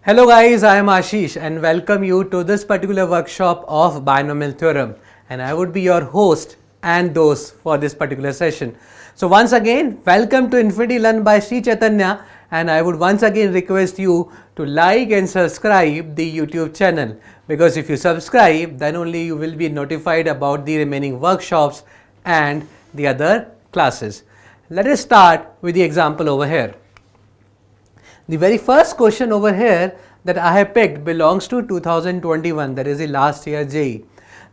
Hello guys, I am Ashish and welcome you to this particular workshop of Binomial Theorem, and I would be your host and host for this particular session. So once again, welcome to Infinity Learn by Sri Chaitanya, and I would once again request you to like and subscribe the YouTube channel, because if you subscribe, then only you will be notified about the remaining workshops and the other classes. Let us start with the example over here. The very first question over here that I have picked belongs to 2021, that is the last year JEE.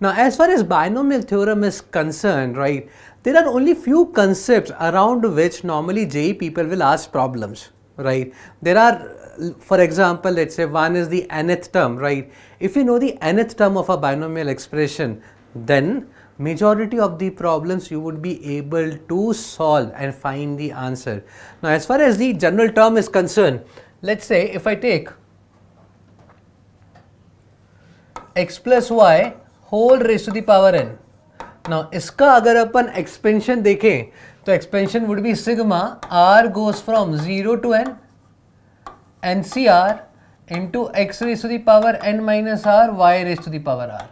Now as far as binomial theorem is concerned, right, there are only few concepts around which normally JEE people will ask problems, right. There are, for example, let's say one is the nth term, right. If you know the nth term of a binomial expression, then majority of the problems you would be able to solve and find the answer. Now as far as the general term is concerned, let's say if I take x plus y whole raised to the power n. Now इसका अगर अपन expansion देखें तो expansion would be sigma r goes from 0 to n NCR into x raised to the power n minus r y raised to the power r,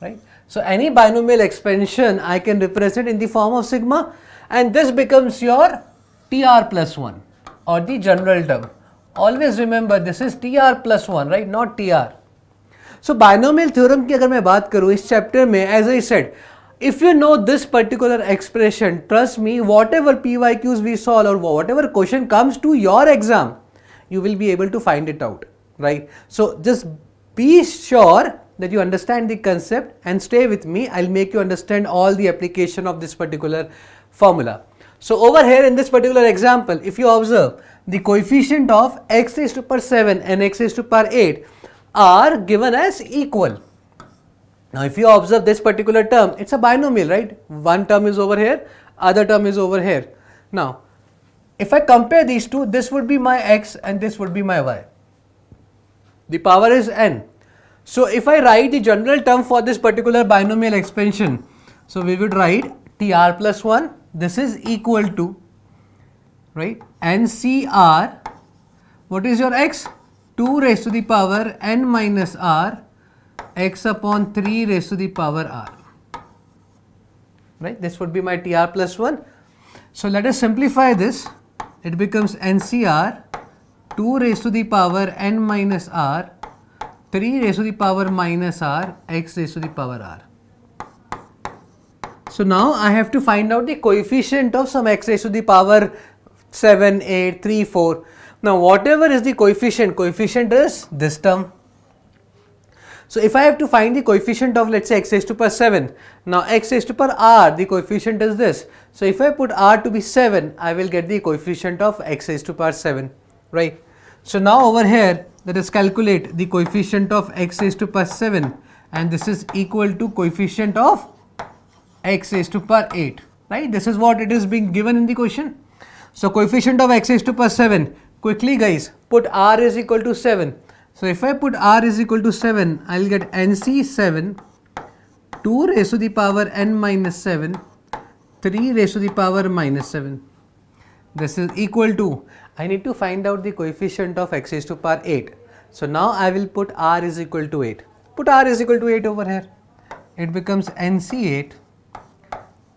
right. So any binomial expansion I can represent in the form of sigma, and this becomes your TR plus 1 or the general term. Always remember this is TR plus 1, right, not TR. So binomial theorem की अगर मैं बात करूँ इस chapter में, as I said, if you know this particular expression, trust me, whatever PYQs we solve or whatever question comes to your exam, you will be able to find it out, right. So just be sure that you understand the concept and stay with me. I'll make you understand all the application of this particular formula. So over here in this particular example, if you observe, the coefficient of x raised to power 7 and x raised to power 8 are given as equal. Now if you observe this particular term, it's a binomial, right? One term is over here, other term is over here. Now if I compare these two, this would be my x and this would be my y. The power is n. So if I write the general term for this particular binomial expansion, so we would write TR plus 1, this is equal to, right, NCR, what is your x? 2 raised to the power n minus r, x upon 3 raised to the power r, right. This would be my TR plus 1. So let us simplify this. It becomes NCR 2 raised to the power n minus r, 3 raised to the power minus r, x raised to the power r. So now I have to find out the coefficient of some x raised to the power 7, 8, 3, 4. Now whatever is the coefficient is this term. So if I have to find the coefficient of, let's say, x raised to power 7, now x raised to power r, the coefficient is this. So if I put r to be 7, I will get the coefficient of x raised to power 7, right. So now over here, let us calculate the coefficient of x raised to power 7, and this is equal to coefficient of x raised to power 8, right. This is what it is being given in the question. So coefficient of x raised to power 7, quickly guys, put r is equal to 7. So if I put r is equal to 7, I will get NC 7, 2 raised to the power n minus 7, 3 raised to the power minus 7. This is equal to, I need to find out the coefficient of x raised to power 8. So now I will put r is equal to 8. Put r is equal to 8 over here. It becomes NC8,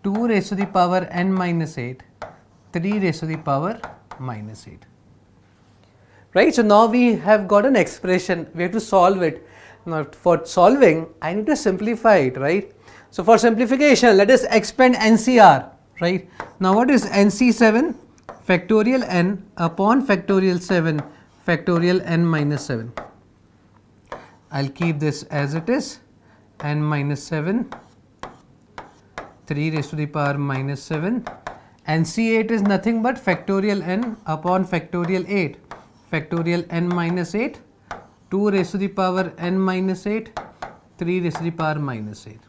2 raised to the power n minus 8, 3 raised to the power minus 8. Right, so now we have got an expression, we have to solve it. Now for solving, I need to simplify it, right. So for simplification, let us expand NCR, right. Now what is NC7? Factorial n upon factorial 7 factorial n minus 7. I'll keep this as it is, n minus 7, 3 raised to the power minus 7. NC8 is nothing but factorial n upon factorial 8 factorial n minus 8, 2 raised to the power n minus 8, 3 raised to the power minus 8.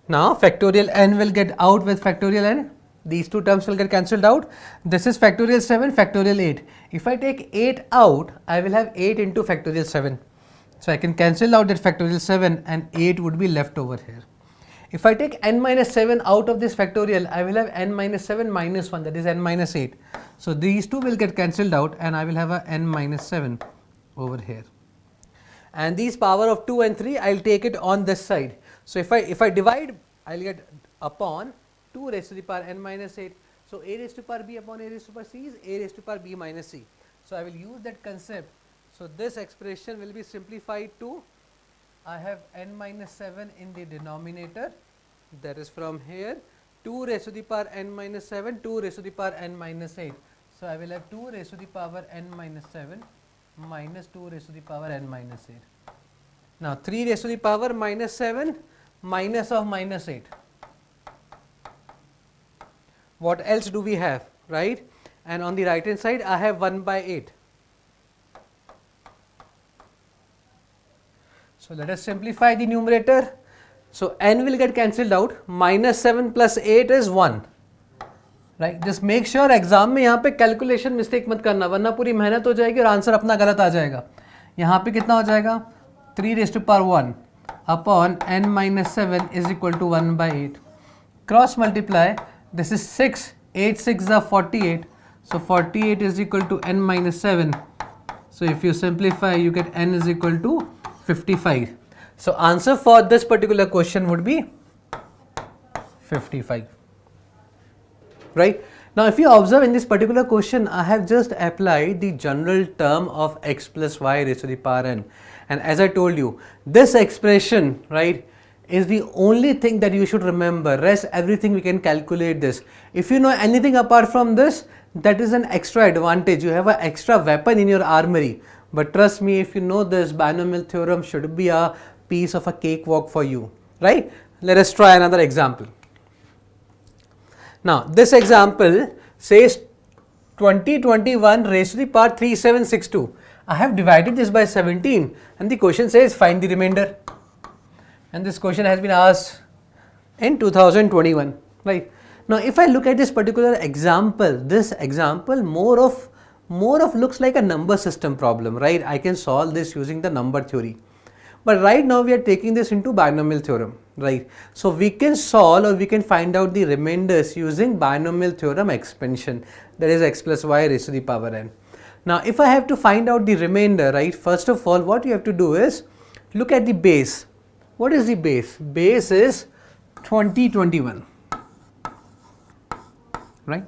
Now factorial n will get out with factorial n. These two terms will get cancelled out. This is factorial 7, factorial 8. If I take 8 out, I will have 8 into factorial 7. So I can cancel out that factorial 7 and 8 would be left over here. If I take n minus 7 out of this factorial, I will have n minus 7 minus 1, that is n minus 8. So these two will get cancelled out and I will have a n minus 7 over here. And these power of 2 and 3, I'll take it on this side. So if I divide, I'll get upon 2 raised to the power n minus 8. So a raised to power b upon a raised to power c is a raised to power b minus c. So I will use that concept. So this expression will be simplified to, I have n minus 7 in the denominator, that is from here 2 raised to the power n minus 7, 2 raised to the power n minus 8. So I will have 2 raised to the power n minus 7 minus 2 raised to the power n minus 8. Now 3 raised to the power minus 7 minus of minus 8. What else do we have, right? And on the right hand side I have 1 by 8. So let us simplify the numerator. So n will get cancelled out, minus 7 plus 8 is 1. Right? Just make sure exam में यहाँ पे calculation mistake मत करना, वरना पूरी मेहनत हो जाएगी और आंसर अपना गलत आ जाएगा. यहाँ पे कितना हो जाएगा 3 raised to power 1 upon n minus 7 is equal to 1 by 8. Cross multiply, this is 6, 8 6 are 48. So 48 is equal to n minus 7. So if you simplify, you get n is equal to 55. So answer for this particular question would be 55. Right? Now if you observe in this particular question, I have just applied the general term of x plus y raised to the power n. And as I told you, this expression, right, is the only thing that you should remember. Rest everything we can calculate this. If you know anything apart from this, that is an extra advantage. You have an extra weapon in your armory. But trust me, if you know this, binomial theorem should be a piece of a cakewalk for you, right? Let us try another example. Now this example says 2021 raised to the power 3762. I have divided this by 17 and the question says find the remainder. And this question has been asked in 2021, right? Now if I look at this particular example, this example more of looks like a number system problem, right? I can solve this using the number theory. But right now we are taking this into binomial theorem, right? So we can solve or we can find out the remainders using binomial theorem expansion, that is x plus y raised to the power n. Now if I have to find out the remainder, right, first of all what you have to do is look at the base. What is the base? Base is 2021, right?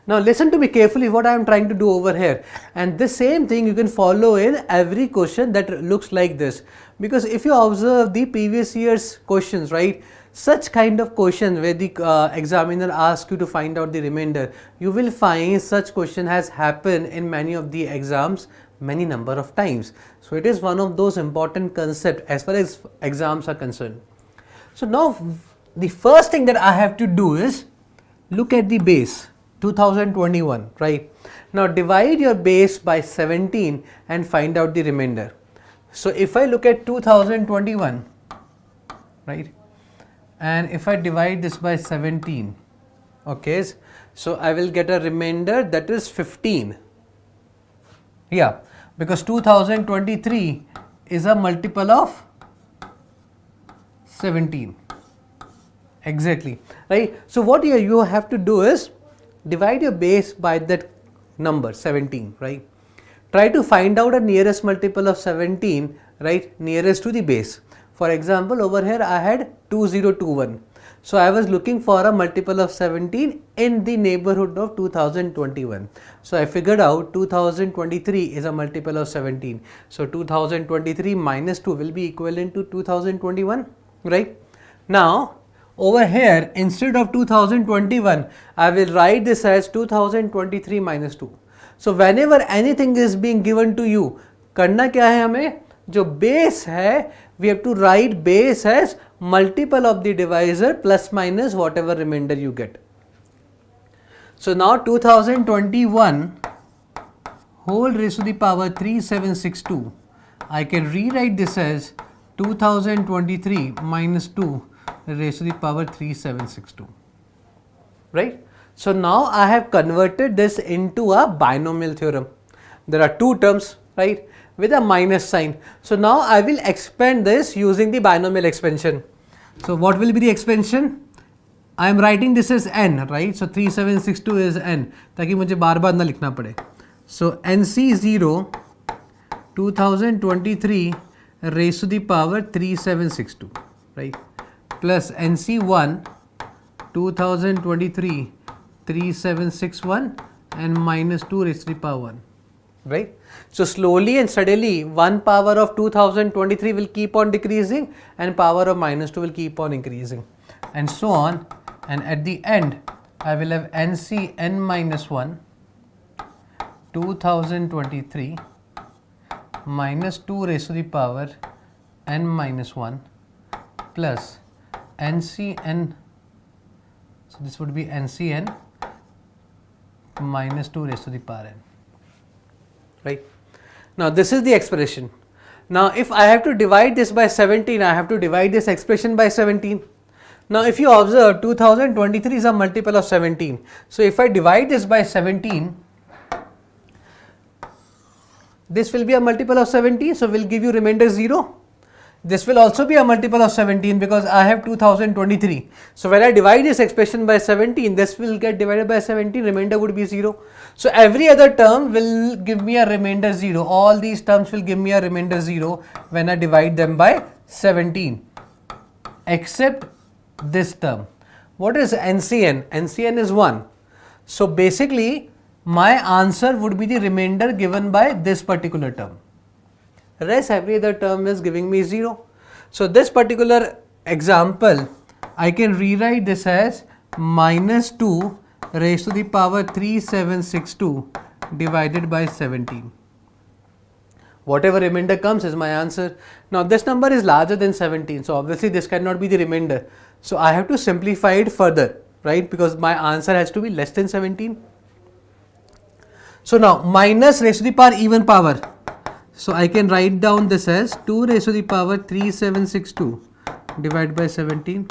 Now listen to me carefully what I am trying to do over here, and the same thing you can follow in every question that looks like this, because if you observe the previous year's questions, right, such kind of questions where the examiner asks you to find out the remainder, you will find such question has happened in many of the exams many number of times. So it is one of those important concepts as far as exams are concerned. So now the first thing that I have to do is look at the base 2021, right? Now divide your base by 17 and find out the remainder. So if I look at 2021, right, and if I divide this by 17, okay, so I will get a remainder that is 15. Yeah, because 2023 is a multiple of 17. Exactly, right? So what you have to do is divide your base by that number 17, right? Try to find out a nearest multiple of 17, right, nearest to the base. For example, over here I had 2021. So I was looking for a multiple of 17 in the neighborhood of 2021. So I figured out 2023 is a multiple of 17. So 2023 minus 2 will be equivalent to 2021, right? Now over here, instead of 2021, I will write this as 2023 minus 2. So whenever anything is being given to you, करना क्या है हमें? जो base है, we have to write base as multiple of the divisor plus minus whatever remainder you get. So now 2021 whole raised to the power 3762. I can rewrite this as 2023 minus 2 raised to the power 3762, right? So now I have converted this into a binomial theorem. There are two terms, right, with a minus sign. So now I will expand this using the binomial expansion. So what will be the expansion? I am writing this as n, right? So 3762 is n, ताकि मुझे बार बार ना लिखना पड़े. So NC0 2023 raised to the power 3762, right, plus NC1 2023 3761 and minus 2 raised to the power 1, right. So slowly and steadily 1 power of 2023 will keep on decreasing and power of minus 2 will keep on increasing, and so on, and at the end I will have NC n minus 1 2023 minus 2 raised to the power n minus 1 plus NCn, so this would be NCn minus 2 raised to the power n, right. Now this is the expression. Now if I have to divide this by 17, I have to divide this expression by 17. Now if you observe, 2023 is a multiple of 17. So if I divide this by 17, this will be a multiple of 17, so will give you remainder 0. This will also be a multiple of 17 because I have 2023. So when I divide this expression by 17, this will get divided by 17, remainder would be 0. So every other term will give me a remainder 0. All these terms will give me a remainder 0 when I divide them by 17, except this term. What is NCn? NCn is 1. So basically my answer would be the remainder given by this particular term. Rest every other term is giving me 0. So this particular example, I can rewrite this as minus 2 raised to the power 3762 divided by 17. Whatever remainder comes is my answer. Now this number is larger than 17, so obviously this cannot be the remainder. So I have to simplify it further, right, because my answer has to be less than 17. So now minus raised to the power even power. So I can write down this as 2 raised to the power 3762 divided by 17.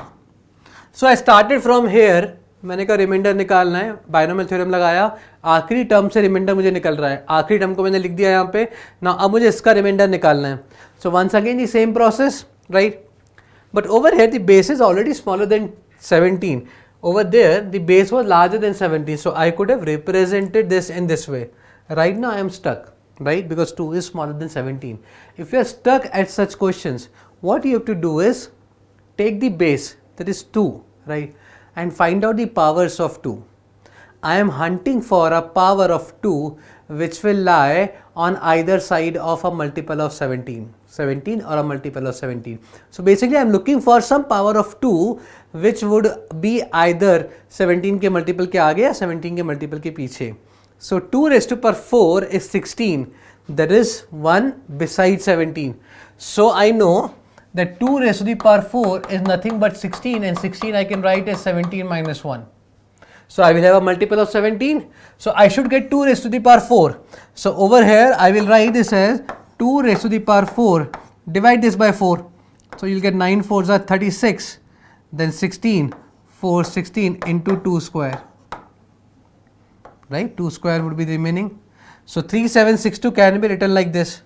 So I started from here. मैंने कहा reminder निकालना है, binomial theorem लगाया, आखिरी term से reminder मुझे निकल रहा है, आखिरी टर्म को मैंने लिख दिया यहाँ पे ना, अब मुझे इसका रिमाइंडर निकालना है. So once again the same process, right, but over here the base is already smaller than 17. Over there the base was larger than 17, so I could have represented this in this way. Right now I am stuck, right, because 2 is smaller than 17. If you are stuck at such questions, what you have to do is take the base, that is 2, right, and find out the powers of 2. I am hunting for a power of 2 which will lie on either side of a multiple of 17 or a multiple of 17. So basically I am looking for some power of 2 which would be either 17 के multiple के आगे या 17 के multiple के पीछे. So 2 raised to power 4 is 16, that is 1 beside 17. So I know that 2 raised to the power 4 is nothing but 16, and 16 I can write as 17 minus 1. So I will have a multiple of 17. So I should get 2 raised to the power 4. So over here I will write this as 2 raised to the power 4. Divide this by 4. So you will get 9 4s are 36. Then 16, 4, 16 into 2 square. Right? 2 square would be the remaining. So 3762 can be written like this.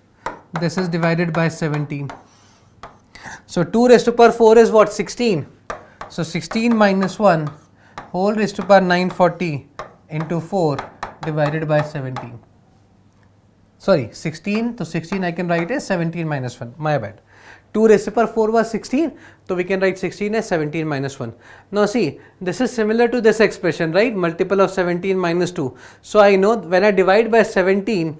This is divided by 17. So 2 raised to power 4 is what? 16. So 16 minus 1 whole raised to power 940 into 4 divided by 17. Sorry, 16, so 16 I can write as 17 minus 1, my bad. 2 raised to power 4 was 16, so we can write 16 as 17 minus 1. Now see, this is similar to this expression, right? Multiple of 17 minus 2. So I know when I divide by 17,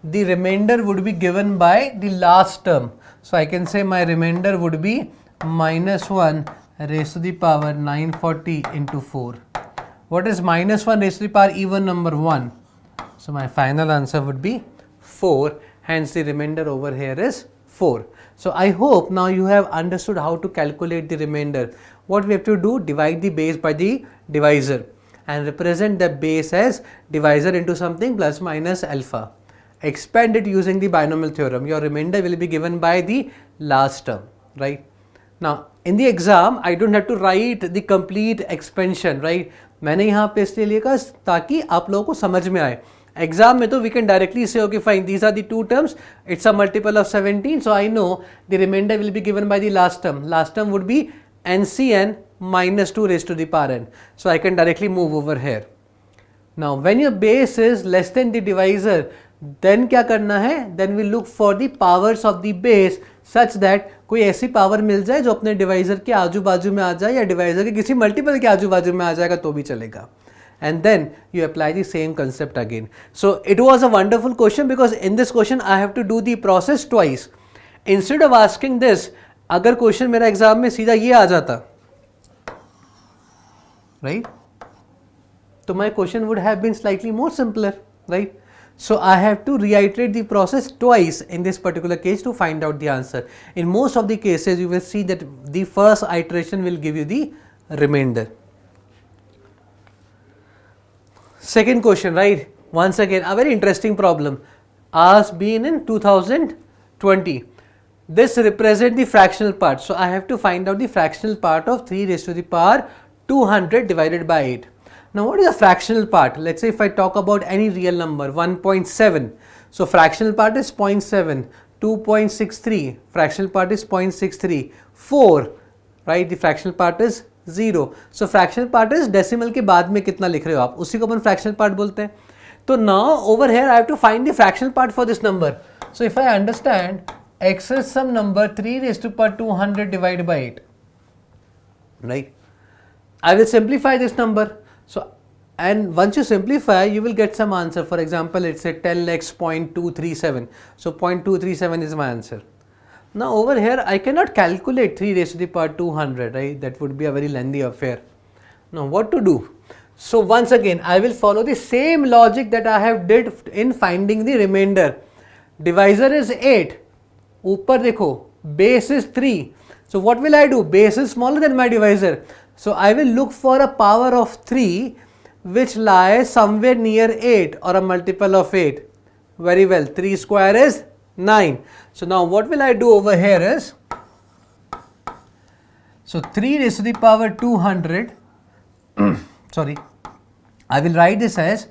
the remainder would be given by the last term. So I can say my remainder would be minus 1 raised to the power 940 into 4. What is minus 1 raised to the power even number 1? So my final answer would be 4, hence the remainder over here is 4. So I hope now you have understood how to calculate the remainder. What we have to do, divide the base by the divisor and represent the base as divisor into something plus minus alpha. Expand it using the binomial theorem. Your remainder will be given by the last term, right? Now in the exam I don't have to write the complete expansion, right? मैंने यहाँ पे इसलिए लिखा ताकि आप लोगों को समझ में आए. Exam में तो we can directly say okay fine, these are the two terms, it's a multiple of 17, so I know the remainder will be given by the last term. Last term would be NCn minus 2 raised to the power n. So I can directly move over here. Now when your base is less than the divisor, then क्या करना है, then we look for the powers of the base such that कोई ऐसी power मिल जाए जो अपने divisor के आजू बाजू में आ जाए या डिवाइजर के किसी मल्टीपल के आजू बाजू में आ जाएगा तो भी चलेगा. And then you apply the same concept again. So it was a wonderful question because in this question I have to do the process twice. Instead of asking this, अगर क्वेश्चन मेरा एग्जाम में सीधा ये आ जाता, right? So my question would have been slightly more simpler, right? So I have to reiterate the process twice in this particular case to find out the answer. In most of the cases you will see that the first iteration will give you the remainder. Second question, right? Once again, a very interesting problem. Asked been in 2020. This represents the fractional part. So I have to find out the fractional part of 3 raised to the power 200 divided by 8. Now what is a fractional part? Let's say if I talk about any real number, 1.7. So fractional part is 0.7, 2.63, fractional part is 0.63, 4, right? The fractional part is 0. So fractional part is decimal के बाद में कितना लिख रहे हो आप, उसी को अपन fractional part बोलते हैं. तो now over here I have to find the fractional part for this number. So if I understand x is some number 3 raised to power 200 divided by 8, right? I will simplify this number. So and once you simplify you will get some answer. For example, let's say 10x 0.237. So 0.237 is my answer. Now over here I cannot calculate 3 raised to the power 200, right? That would be a very lengthy affair. Now what to do? So once again I will follow the same logic that I have did in finding the remainder. Divisor is 8, ऊपर देखो base is 3. So what will I do? Base is smaller than my divisor. So I will look for a power of 3 which lies somewhere near 8 or a multiple of 8. Very well, 3 square is 9. So now what will I do over here is, so 3 raised to the power 200, sorry, I will write this as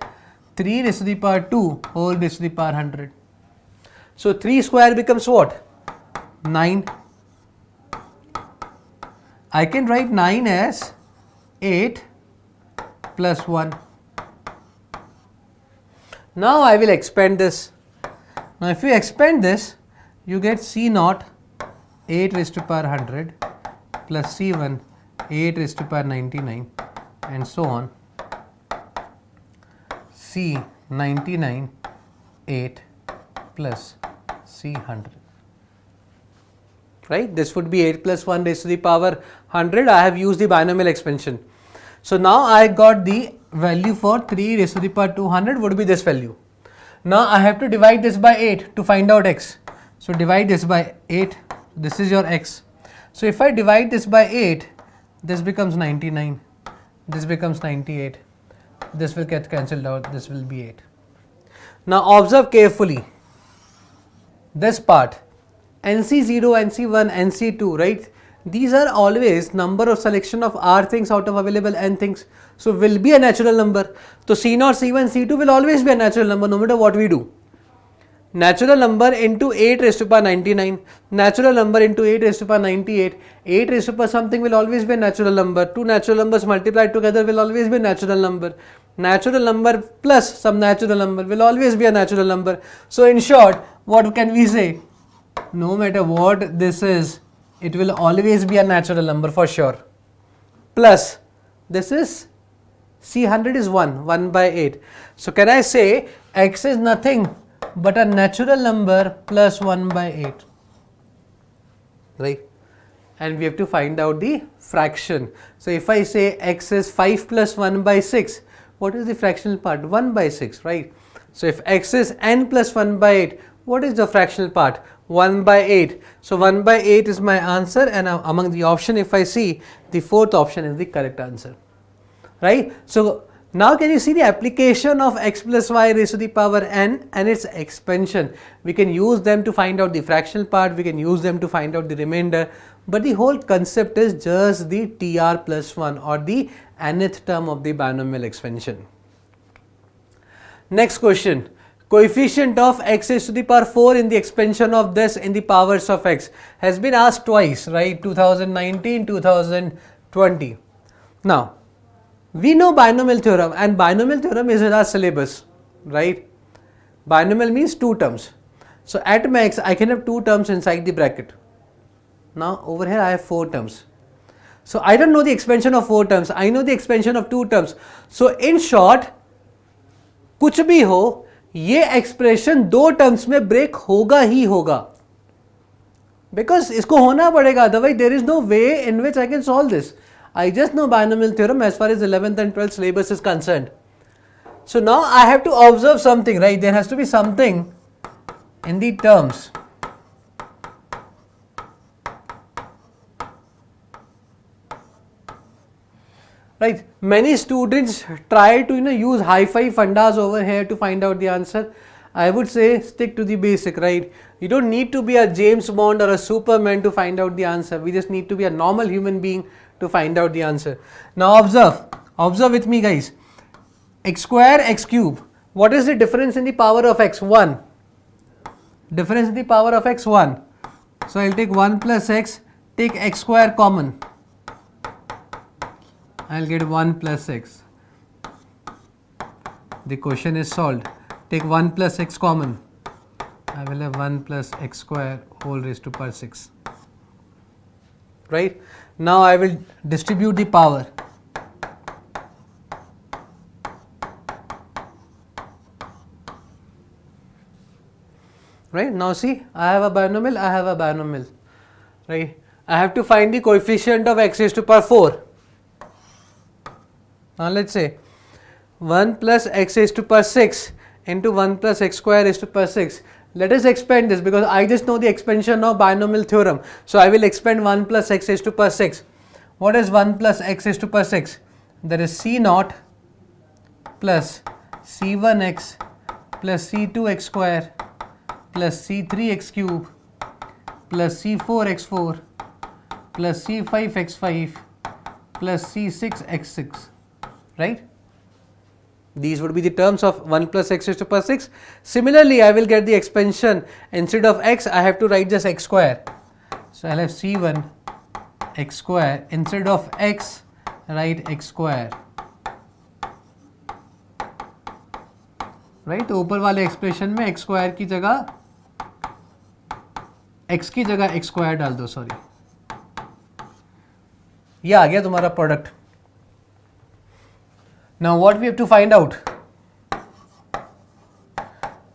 3 raised to the power 2 whole raised to the power 100. So 3 square becomes what? 9. I can write 9 as 8 plus 1. Now I will expand this. Now if you expand this, you get C naught 8 raised to power 100 plus C1 8 raised to power 99 and so on. C 99 8 plus C 100. Right? This would be 8 plus 1 raised to the power 100. I have used the binomial expansion. So now I got the value for 3 raised to the power 200 would be this value. Now I have to divide this by 8 to find out x. So divide this by 8. This is your x. So if I divide this by 8, this becomes 99. This becomes 98. This will get cancelled out. This will be 8. Now observe carefully this part. NC0, NC1, NC2, right? These are always number of selection of R things out of available N things. So will be a natural number. So C0, C1, C2 will always be a natural number no matter what we do. Natural number into 8 raised to power 99. Natural number into 8 raised to power 98. 8 raised to power something will always be a natural number. Two natural numbers multiplied together will always be a natural number. Natural number plus some natural number will always be a natural number. So in short, what can we say? No matter what this is, it will always be a natural number for sure. Plus, this is C100 is 1 by 8. So can I say x is nothing but a natural number plus 1 by 8, right? And we have to find out the fraction. So if I say x is 5 plus 1 by 6, what is the fractional part? 1 by 6, right? So if x is n plus 1 by 8, what is the fractional part? 1 by 8. So 1 by 8 is my answer, and among the option if I see, the fourth option is the correct answer, right? So now can you see the application of x plus y raised to the power n and its expansion? We can use them to find out the fractional part, we can use them to find out the remainder, but the whole concept is just the tr plus 1 or the nth term of the binomial expansion. Next question. Coefficient of x raised to the power 4 in the expansion of this in the powers of x has been asked twice, right? 2019, 2020. Now, we know binomial theorem, and binomial theorem is in our syllabus, right? Binomial means two terms. So at max I can have two terms inside the bracket. Now over here I have four terms. So I don't know the expansion of four terms, I know the expansion of two terms. So in short, कुछ भी हो ये expression दो terms में break होगा ही होगा, because इसको होना पड़ेगा, otherwise there is no way in which I can solve this. I just know binomial theorem as far as 11th and 12th syllabus is concerned. So now I have to observe something, right? There has to be something in the terms. Right? Many students try to use hi-fi fundas over here to find out the answer. I would say stick to the basic, right? You don't need to be a James Bond or a Superman to find out the answer. We just need to be a normal human being to find out the answer. Now observe with me guys. X square, x cube. What is the difference in the power of x? 1. Difference in the power of x 1. So I'll take 1 plus x, take x square common. I'll get 1 plus x. The question is solved. Take 1 plus x common. I will have 1 plus x square whole raised to power 6. Right? Now I will distribute the power. Right? Now see, I have a binomial, I have a binomial. Right? I have to find the coefficient of x raised to power 4. Now let's say 1 plus x raised to power 6 into 1 plus x square raised to power 6. Let us expand this because I just know the expansion of binomial theorem. So I will expand 1 plus x raised to power 6. What is 1 plus x raised to power 6? There is c naught plus c1x plus c2x square plus c3x cube plus c4x4 plus c5x5 plus c6x6. Right? These would be the terms of 1 plus x raised to power 6. Similarly, I will get the expansion. Instead of x, I have to write just x square. So I'll have c1 x square. Instead of x, write x square. Right? तो ऊपर वाले expression में x square की जगह x की जगह x square डाल दो. सॉरी, ये आ गया तुम्हारा product. Now what we have to find out?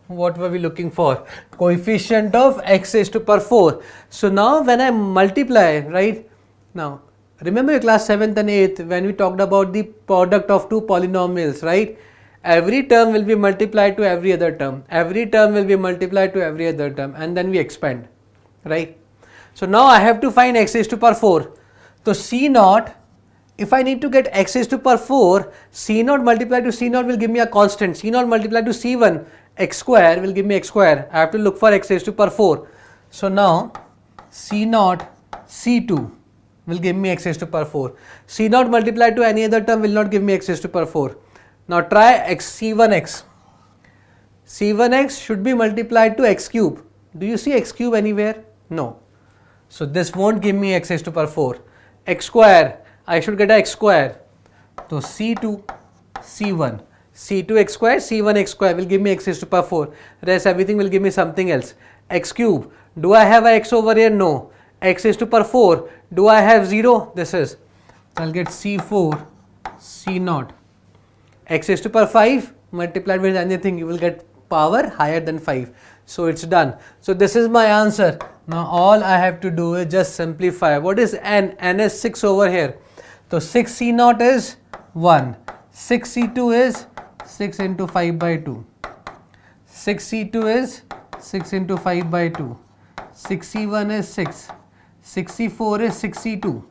What were we looking for? Coefficient of x raised to power 4. So now when I multiply, right? Now remember your class 7th and 8th when we talked about the product of two polynomials, right? Every term will be multiplied to every other term. Every term will be multiplied to every other term and then we expand, right? So now I have to find x raised to power 4. So c naught, if I need to get x raised to power 4, c naught multiplied to c naught will give me a constant. C naught multiplied to c1 x square will give me x square. I have to look for x raised to power 4. So now c naught c2 will give me x raised to power 4. C naught multiplied to any other term will not give me x raised to power 4. Now try x c1x. C1x should be multiplied to x cube. Do you see x cube anywhere? No. So this won't give me x raised to power 4. X square, I should get a x square. So c2 c1. c2 x square, c1 x square will give me x raised to power 4. Rest everything will give me something else. X cube. Do I have a x over here? No. X raised to power 4. Do I have 0? This is. So I'll get c4 c naught. X raised to power 5 multiplied with anything, you will get power higher than 5. So it's done. So this is my answer. Now all I have to do is just simplify. What is n? N is 6 over here. So 6 c naught is 1. 6 c2 is 6 into 5 by 2. 6 c2 is 6 into 5 by 2. 6 c1 is 6. 6 c4 is 6 c2.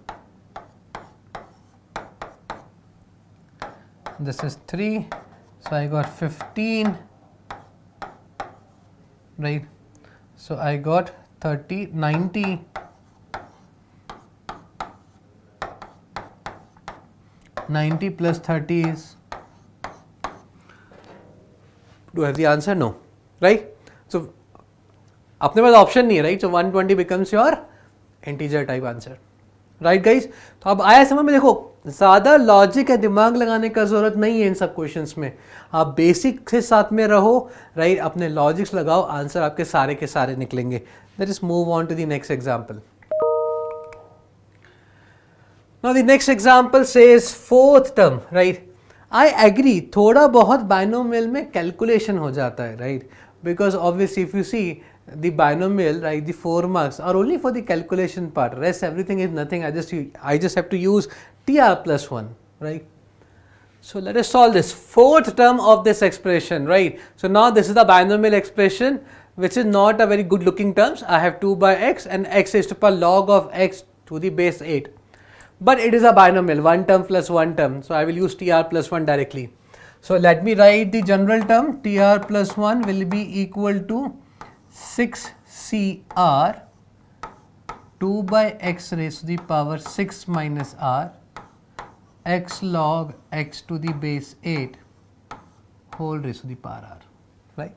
This is 3. So I got 15. Right. So I got 30, 90. 90 plus 30 is. Do I have the answer? No. Right? So अपने पास option नहीं है, right? So 120 becomes your integer type answer. Right guys? तो अब आया समझ में. देखो ज़्यादा लॉजिक या दिमाग लगाने का ज़रूरत नहीं है इन सब क्वेश्चंस में, आप बेसिक के साथ में रहो, राइट, अपने लॉजिक्स लगाओ, आंसर आपके सारे के सारे निकलेंगे. Let us move on to the next example. Now the next example says fourth term, right? I agree, थोड़ा बहुत binomial में calculation हो जाता है, right? Because obviously if you see the binomial, right, the 4 marks are only for the calculation part. Rest everything is nothing. I just have to use TR plus 1, right? So let us solve this fourth term of this expression, right? So now this is the binomial expression, which is not a very good looking terms. I have 2 by x and x is to the power log of x to the base 8. But it is a binomial, one term plus one term. So I will use TR plus 1 directly. So let me write the general term. TR plus 1 will be equal to 6CR 2 by x raised to the power 6 minus r x log x to the base 8 whole raised to the power r, right?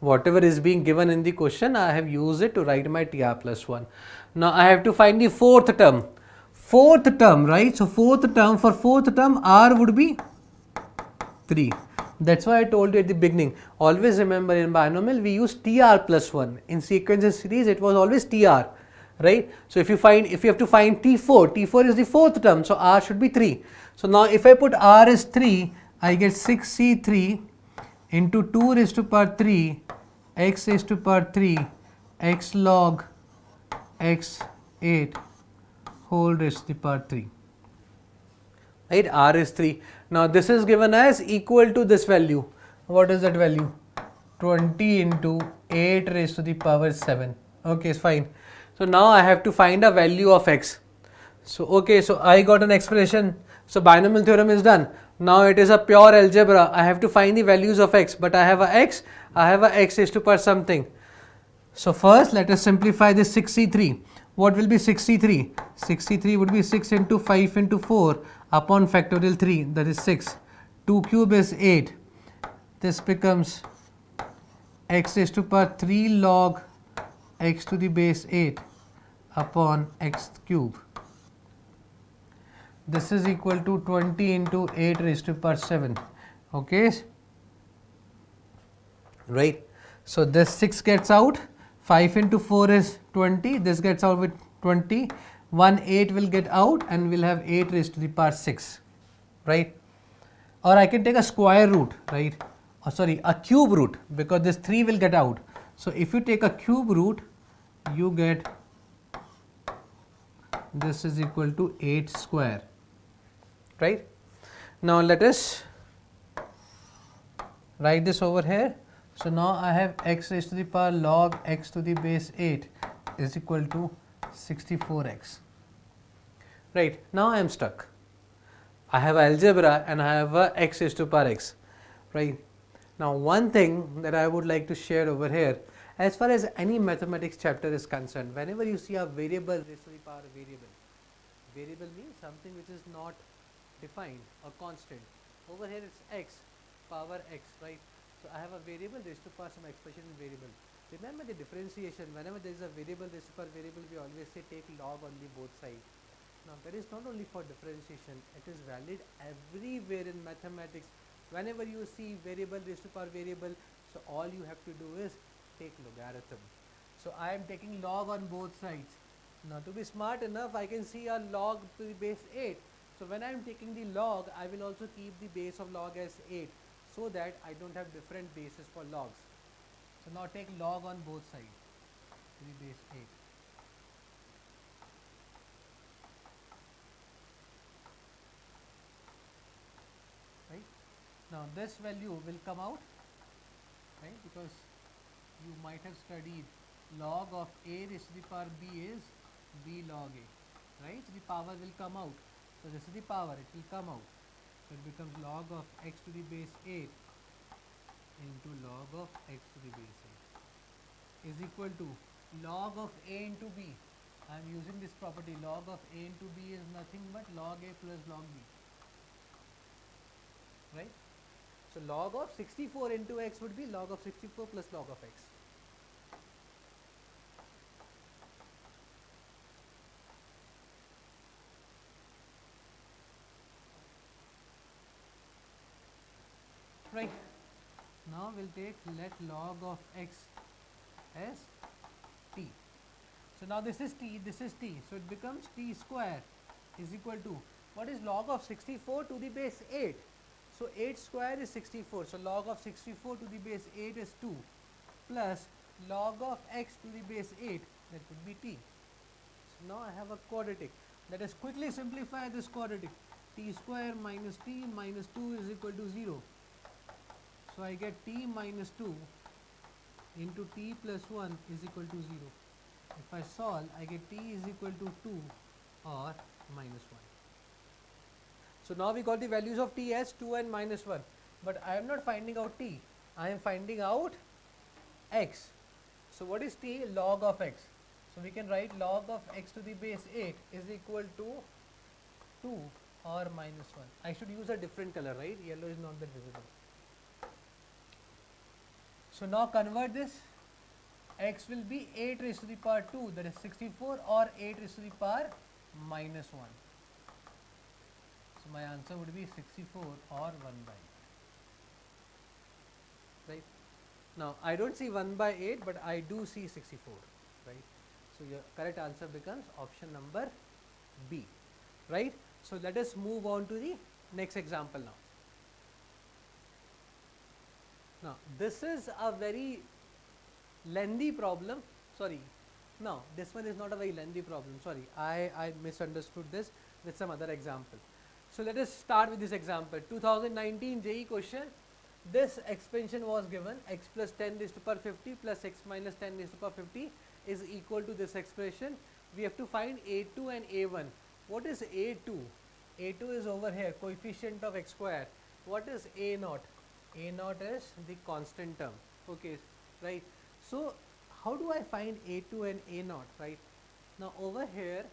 Whatever is being given in the question, I have used it to write my TR plus 1. Now I have to find the fourth term. Fourth term, right? So fourth term, for fourth term r would be 3. That's why I told you at the beginning. Always remember, in binomial we use TR plus 1. In sequence and series it was always TR, right? So if you have to find T4, T4 is the fourth term, so r should be 3. So now if I put r as 3, I get 6C3 into 2 raised to power 3 x raised to power 3 x log x 8 whole raised to the power 3. Right, r is 3. Now this is given as equal to this value. What is that value? 20 into 8 raised to the power 7. Okay, it's fine. So now I have to find a value of x. So okay, so I got an expression. So binomial theorem is done. Now it is a pure algebra. I have to find the values of x, but I have a x raised to power something. So first let us simplify this 63. What will be 63? 63 would be 6 into 5 into 4 upon factorial 3, that is 6. 2 cube is 8. This becomes x raised to power 3 log x to the base 8 upon x cube. This is equal to 20 into 8 raised to power 7. Okay, right? So this 6 gets out. 5 into 4 is 20, this gets out with 20, 1 8 will get out and we'll have 8 raised to the power 6, right? Or I can take a square root, right? Or sorry, a cube root, because this 3 will get out. So if you take a cube root, you get this is equal to 8 square, right? Now let us write this over here. So now I have x raised to the power log x to the base 8 is equal to 64x. Right, now I am stuck. I have algebra and I have a x raised to power x. Right. Now one thing that I would like to share over here, as far as any mathematics chapter is concerned, whenever you see a variable raised to the power variable, variable means something which is not defined or constant. Over here it's x power x, right? So I have a variable raised to power some expression in variable. Remember the differentiation, whenever there is a variable raised to power variable, we always say take log on the both sides. Now that is not only for differentiation, it is valid everywhere in mathematics. Whenever you see variable raised to power variable, so all you have to do is take logarithm. So I am taking log on both sides. Now to be smart enough, I can see a log to the base 8. So when I am taking the log, I will also keep the base of log as 8. So that I don't have different bases for logs. So now take log on both sides to the base 8. Right? Now this value will come out, right? Because you might have studied log of a raised to the power b is b log a, right? So the power will come out. So this is the power, it will come out. So it becomes log of x to the base 8 into log of x to the base 8 is equal to log of a into b. I am using this property, log of a into b is nothing but log a plus log b, right? So log of 64 into x would be log of 64 plus log of x. right? Now we'll take let log of x as t. So now this is t, so it becomes t square is equal to, what is log of 64 to the base 8? So 8 square is 64, so log of 64 to the base 8 is 2 plus log of x to the base 8, that would be t. So now I have a quadratic. Let us quickly simplify this quadratic. T square minus t minus 2 is equal to 0. So I get t minus 2 into t plus 1 is equal to 0. If I solve, I get t is equal to 2 or minus 1. So now we got the values of t as 2 and minus 1. But I am not finding out t. I am finding out x. So what is t? Log of x. So we can write log of x to the base 8 is equal to 2 or minus 1. I should use a different color, right? Yellow is not that visible. So now convert this. X will be 8 raised to the power 2, that is 64, or 8 raised to the power minus 1. So my answer would be 64 or 1 by 8. Right? Now I don't see 1 by 8, but I do see 64. Right? So your correct answer becomes option number B. Right? So let us move on to the next example now. Now this is a very lengthy problem. Sorry, no, this one is not a very lengthy problem. Sorry, I misunderstood this with some other example. So let us start with this example. 2019 JEE question. This expansion was given, x plus 10 raised to power 50 plus x minus 10 raised to power 50 is equal to this expression. We have to find a2 and a1. What is a2? a2 is over here, coefficient of x square. What is a0? a0 is the constant term. Okay, right? So how do I find a2 and a0, right? Now over here,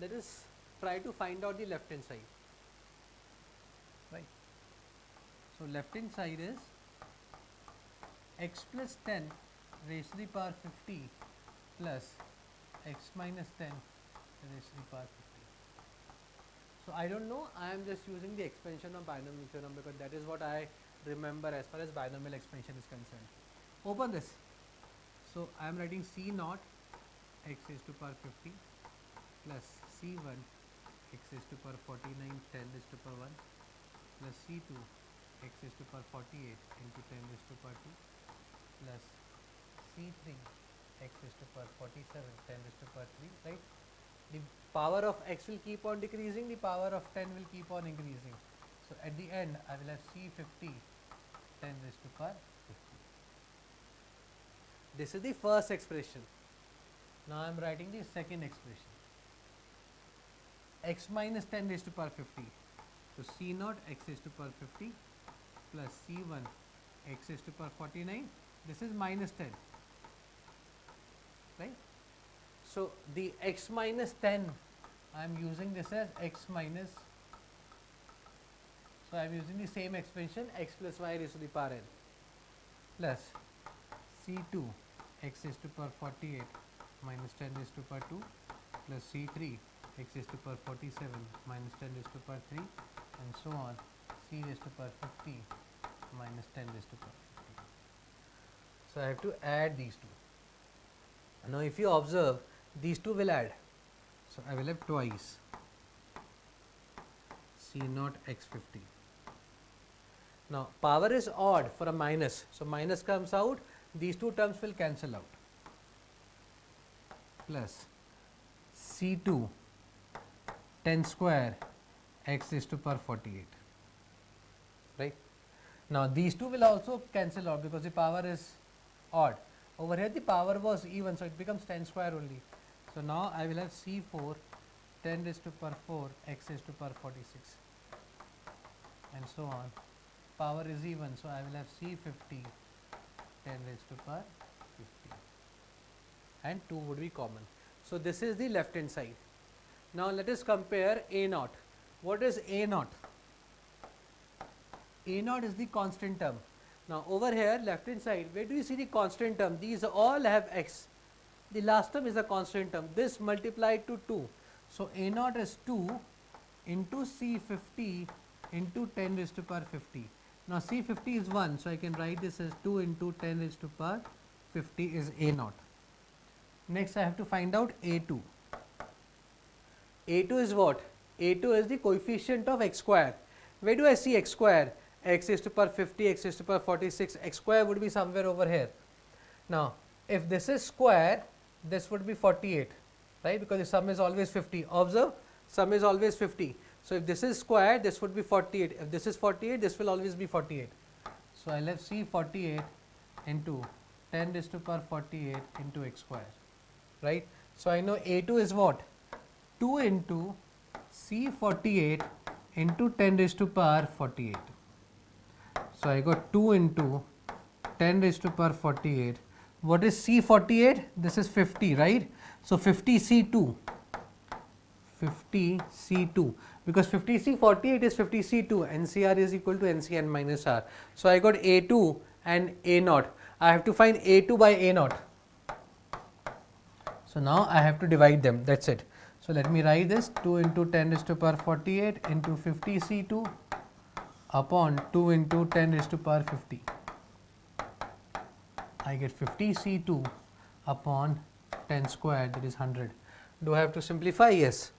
let us try to find out the left hand side, right? So left hand side is x plus 10 raised to the power 50 plus x minus 10 raised to the power 50. So I don't know, I am just using the expansion of binomial theorem because that is what I remember as far as binomial expansion is concerned. Open this. So I am writing C0 x raised to power 50 plus C1 x raised to power 49 10 raised to power 1 plus C2 x raised to power 48 into 10 raised to power 2 plus C3 x raised to power 47 10 raised to power 3, right? The power of x will keep on decreasing, the power of 10 will keep on increasing. So at the end I will have C50 10 raised to power 50. This is the first expression. Now I am writing the second expression. X minus 10 raised to power 50. So C0 x raised to power 50 plus C1 x raised to power 49. This is minus 10. Right? So the x minus 10, I am using this as x minus. So I am using the same expression x plus y raised to the power n plus C2 x raised to power 48 minus 10 raised to power 2 plus C3 x raised to power 47 minus 10 raised to power 3 and so on, c raised to power 50 minus 10 raised to power 50. So I have to add these two. Now if you observe, these two will add. So I will have twice C0 x 50. Now power is odd for a minus, so minus comes out, these two terms will cancel out, plus C2 10 square x raised to power 48, right? Now these two will also cancel out because the power is odd. Over here the power was even, so it becomes 10 square only. So now I will have C4 10 raised to power 4 x raised to power 46 and so on. Power is even, so I will have C50 10 raised to power 50 and 2 would be common. So this is the left hand side. Now let us compare A0. What is A0? A0 is the constant term. Now over here left hand side, where do you see the constant term? These all have x. The last term is a constant term. This multiplied to 2. So A0 is 2 into C50 into 10 raised to power 50. Now C50 is 1, so I can write this as 2 into 10 raised to power 50 is A0. Next I have to find out A2. A2 is what? A2 is the coefficient of x square. Where do I see x square? X raised to power 50, x raised to power 46, x square would be somewhere over here. Now if this is square, this would be 48, right, because the sum is always 50. Observe, sum is always 50. So if this is square, this would be 48. If this is 48, this will always be 48. So I'll have C 48 into 10 raised to power 48 into x square, right. So I know A2 is what? 2 into C 48 into 10 raised to power 48. So I got 2 into 10 raised to power 48. What is C 48? This is 50, right. So 50 C2. 50 C2, because 50 C 48 is 50 C2, NCR is equal to NCN minus R. So I got A2 and A0. I have to find A2 by A0. So now I have to divide them, that's it. So let me write this, 2 into 10 raised to power 48 into 50 C2 upon 2 into 10 raised to power 50. I get 50 C2 upon 10 squared, that is 100. Do I have to simplify? Yes.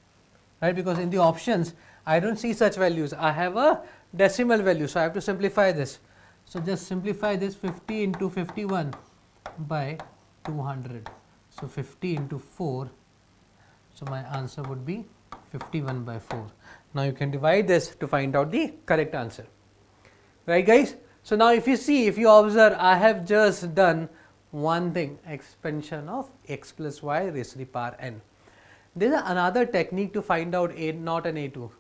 Right, because in the options I don't see such values, I have a decimal value, so I have to simplify this. So just simplify this, 50 into 51 by 200. So 50 into 4, so my answer would be 51 by 4. Now you can divide this to find out the correct answer, right guys. So now if you see, if you observe, I have just done one thing, expansion of x plus y raised to the power n. There is another technique to find out A0 and A2,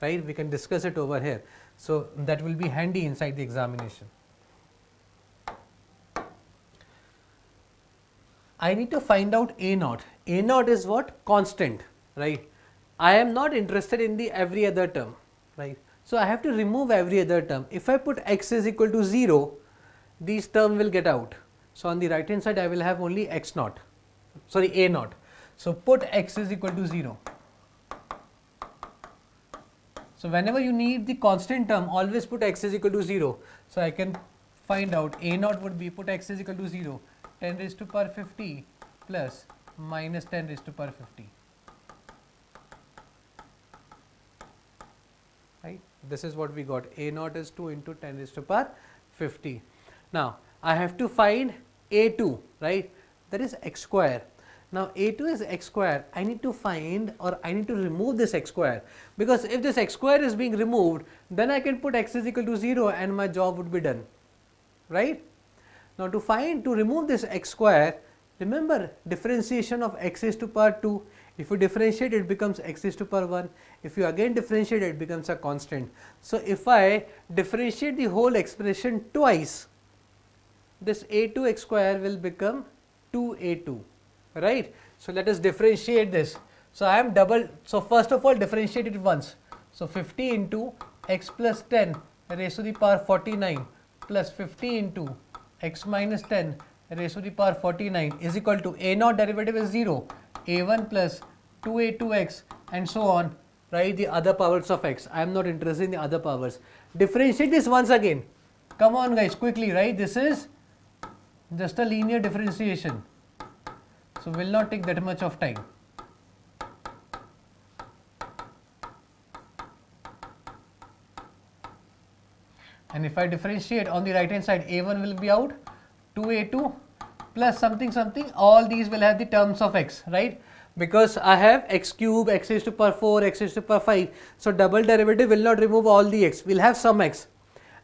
right, we can discuss it over here. So that will be handy inside the examination. I need to find out A0. A0 is what? Constant, right. I am not interested in the every other term, right. So I have to remove every other term. If I put x is equal to 0, these term will get out. So on the right hand side I will have only x0, sorry A0. So put x is equal to 0. So whenever you need the constant term, always put x is equal to 0. So I can find out A0 would be, put x is equal to 0, 10 raised to power 50 plus minus 10 raised to power 50. Right? This is what we got. A0 is 2 into 10 raised to power 50. Now I have to find A2, right? That is x square. Now A2 is x square. I need to find, or I need to remove this x square, because if this x square is being removed, then I can put x is equal to 0 and my job would be done, right? Now to remove this x square, remember differentiation of x raised to power 2. If you differentiate, it becomes x raised to power 1. If you again differentiate, it becomes a constant. So if I differentiate the whole expression twice, this A2 x square will become 2A2. Right. So let us differentiate this. So I am so first of all differentiate it once. So 50 into x plus 10 raised to the power 49 plus 50 into x minus 10 raised to the power 49 is equal to A0 derivative is 0, A1 plus 2A2x and so on, right, the other powers of x. I am not interested in the other powers. Differentiate this once again. Come on guys, quickly, right, this is just a linear differentiation. So will not take that much of time. And if I differentiate on the right hand side, A1 will be out, 2A2 plus something something, all these will have the terms of x, right, because I have x cube, x raised to power 4, x raised to power 5. So double derivative will not remove all the x, we will have some x.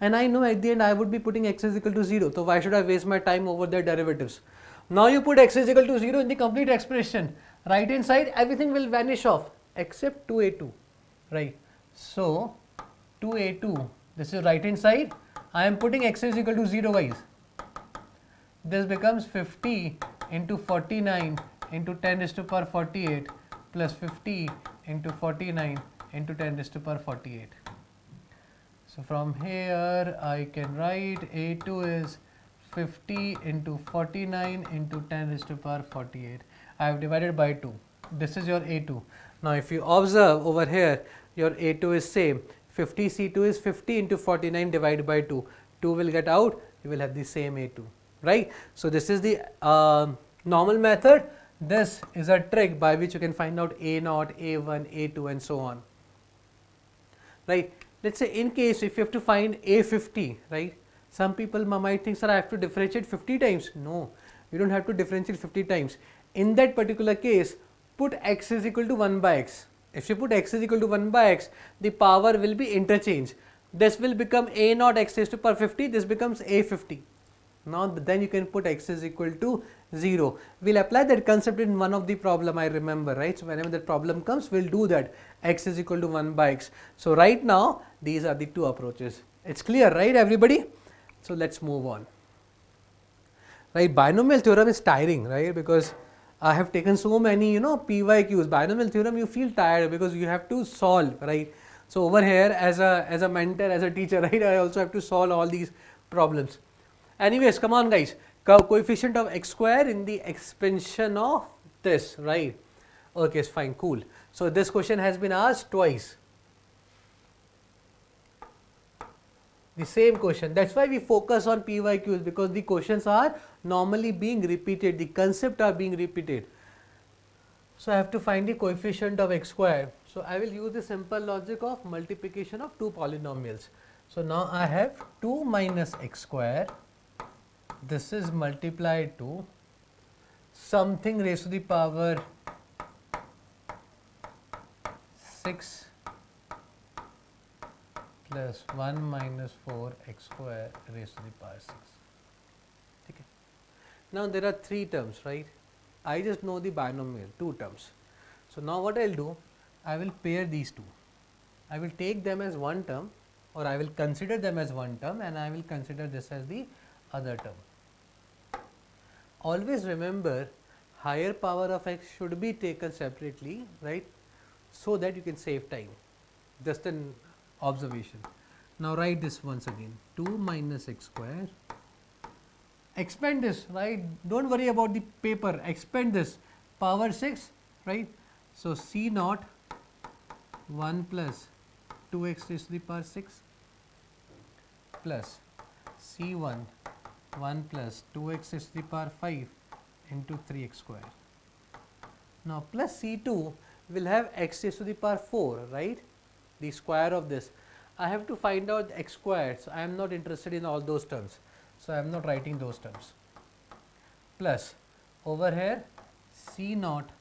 And I know at the end I would be putting x is equal to 0. So why should I waste my time over their derivatives? Now you put x is equal to 0 in the complete expression, right hand side everything will vanish off except 2A2, right. So 2A2, this is right hand side, I am putting x is equal to 0 guys. This becomes 50 into 49 into 10 raised to power 48 plus 50 into 49 into 10 raised to power 48. So from here I can write A2 is 50 into 49 into 10 raised to power 48. I have divided by 2. This is your A2. Now if you observe over here, your A2 is same, 50 C2 is 50 into 49 divided by 2. 2 will get out, you will have the same A2, right. So, this is the normal method. This is a trick by which you can find out A0, A1, A2 and so on, right. Let us say in case if you have to find A50, right, some people might think, sir, I have to differentiate 50 times. No, you do not have to differentiate 50 times. In that particular case, put x is equal to 1 by x. If you put x is equal to 1 by x, the power will be interchanged. This will become A0 x raised to power 50, this becomes A50. Now, then you can put x is equal to 0. We will apply that concept in one of the problem, I remember, right. So, whenever that problem comes, we will do that, x is equal to 1 by x. So, right now, these are the two approaches. It is clear, right, everybody? So, let us move on. Right, binomial theorem is tiring, right, because I have taken so many, PYQs. Binomial theorem, you feel tired because you have to solve, right. So, over here as a mentor, as a teacher, right, I also have to solve all these problems. Anyways, come on guys, coefficient of x square in the expansion of this, right. Okay, fine, cool. So, this question has been asked twice. The same question. That is why we focus on PYQs, because the questions are normally being repeated, the concept are being repeated. So, I have to find the coefficient of x square. So, I will use the simple logic of multiplication of two polynomials. So, now I have 2 minus x square, this is multiplied to something raised to the power 6 plus 1 minus 4 x square raised to the power 6. Okay. Now, there are 3 terms, right. I just know the binomial, 2 terms. So, now what I will do, I will pair these two. I will take them as one term, or I will consider them as one term, and I will consider this as the other term. Always remember, higher power of x should be taken separately, right, so that you can save time. Just an observation. Now, write this once again, 2 minus x square, expand this, right, do not worry about the paper, expand this, power 6, right. So, C naught 1 plus 2x raised to the power 6 plus C1 1 plus 2x raised to the power 5 into 3x square. Now, plus C2 will have x raised to the power 4, right, the square of this. I have to find out x squared. So, I am not interested in all those terms. So, I am not writing those terms, plus over here C naught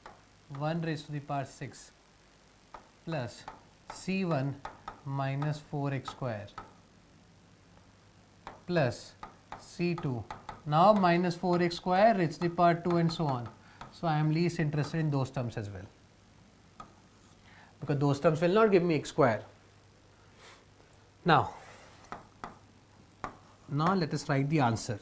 1 raised to the power 6 plus C1 minus 4x square plus C2 now minus 4x square raised to the power 2 and so on. So, I am least interested in those terms as well, because those terms will not give me x square. Now, let us write the answer.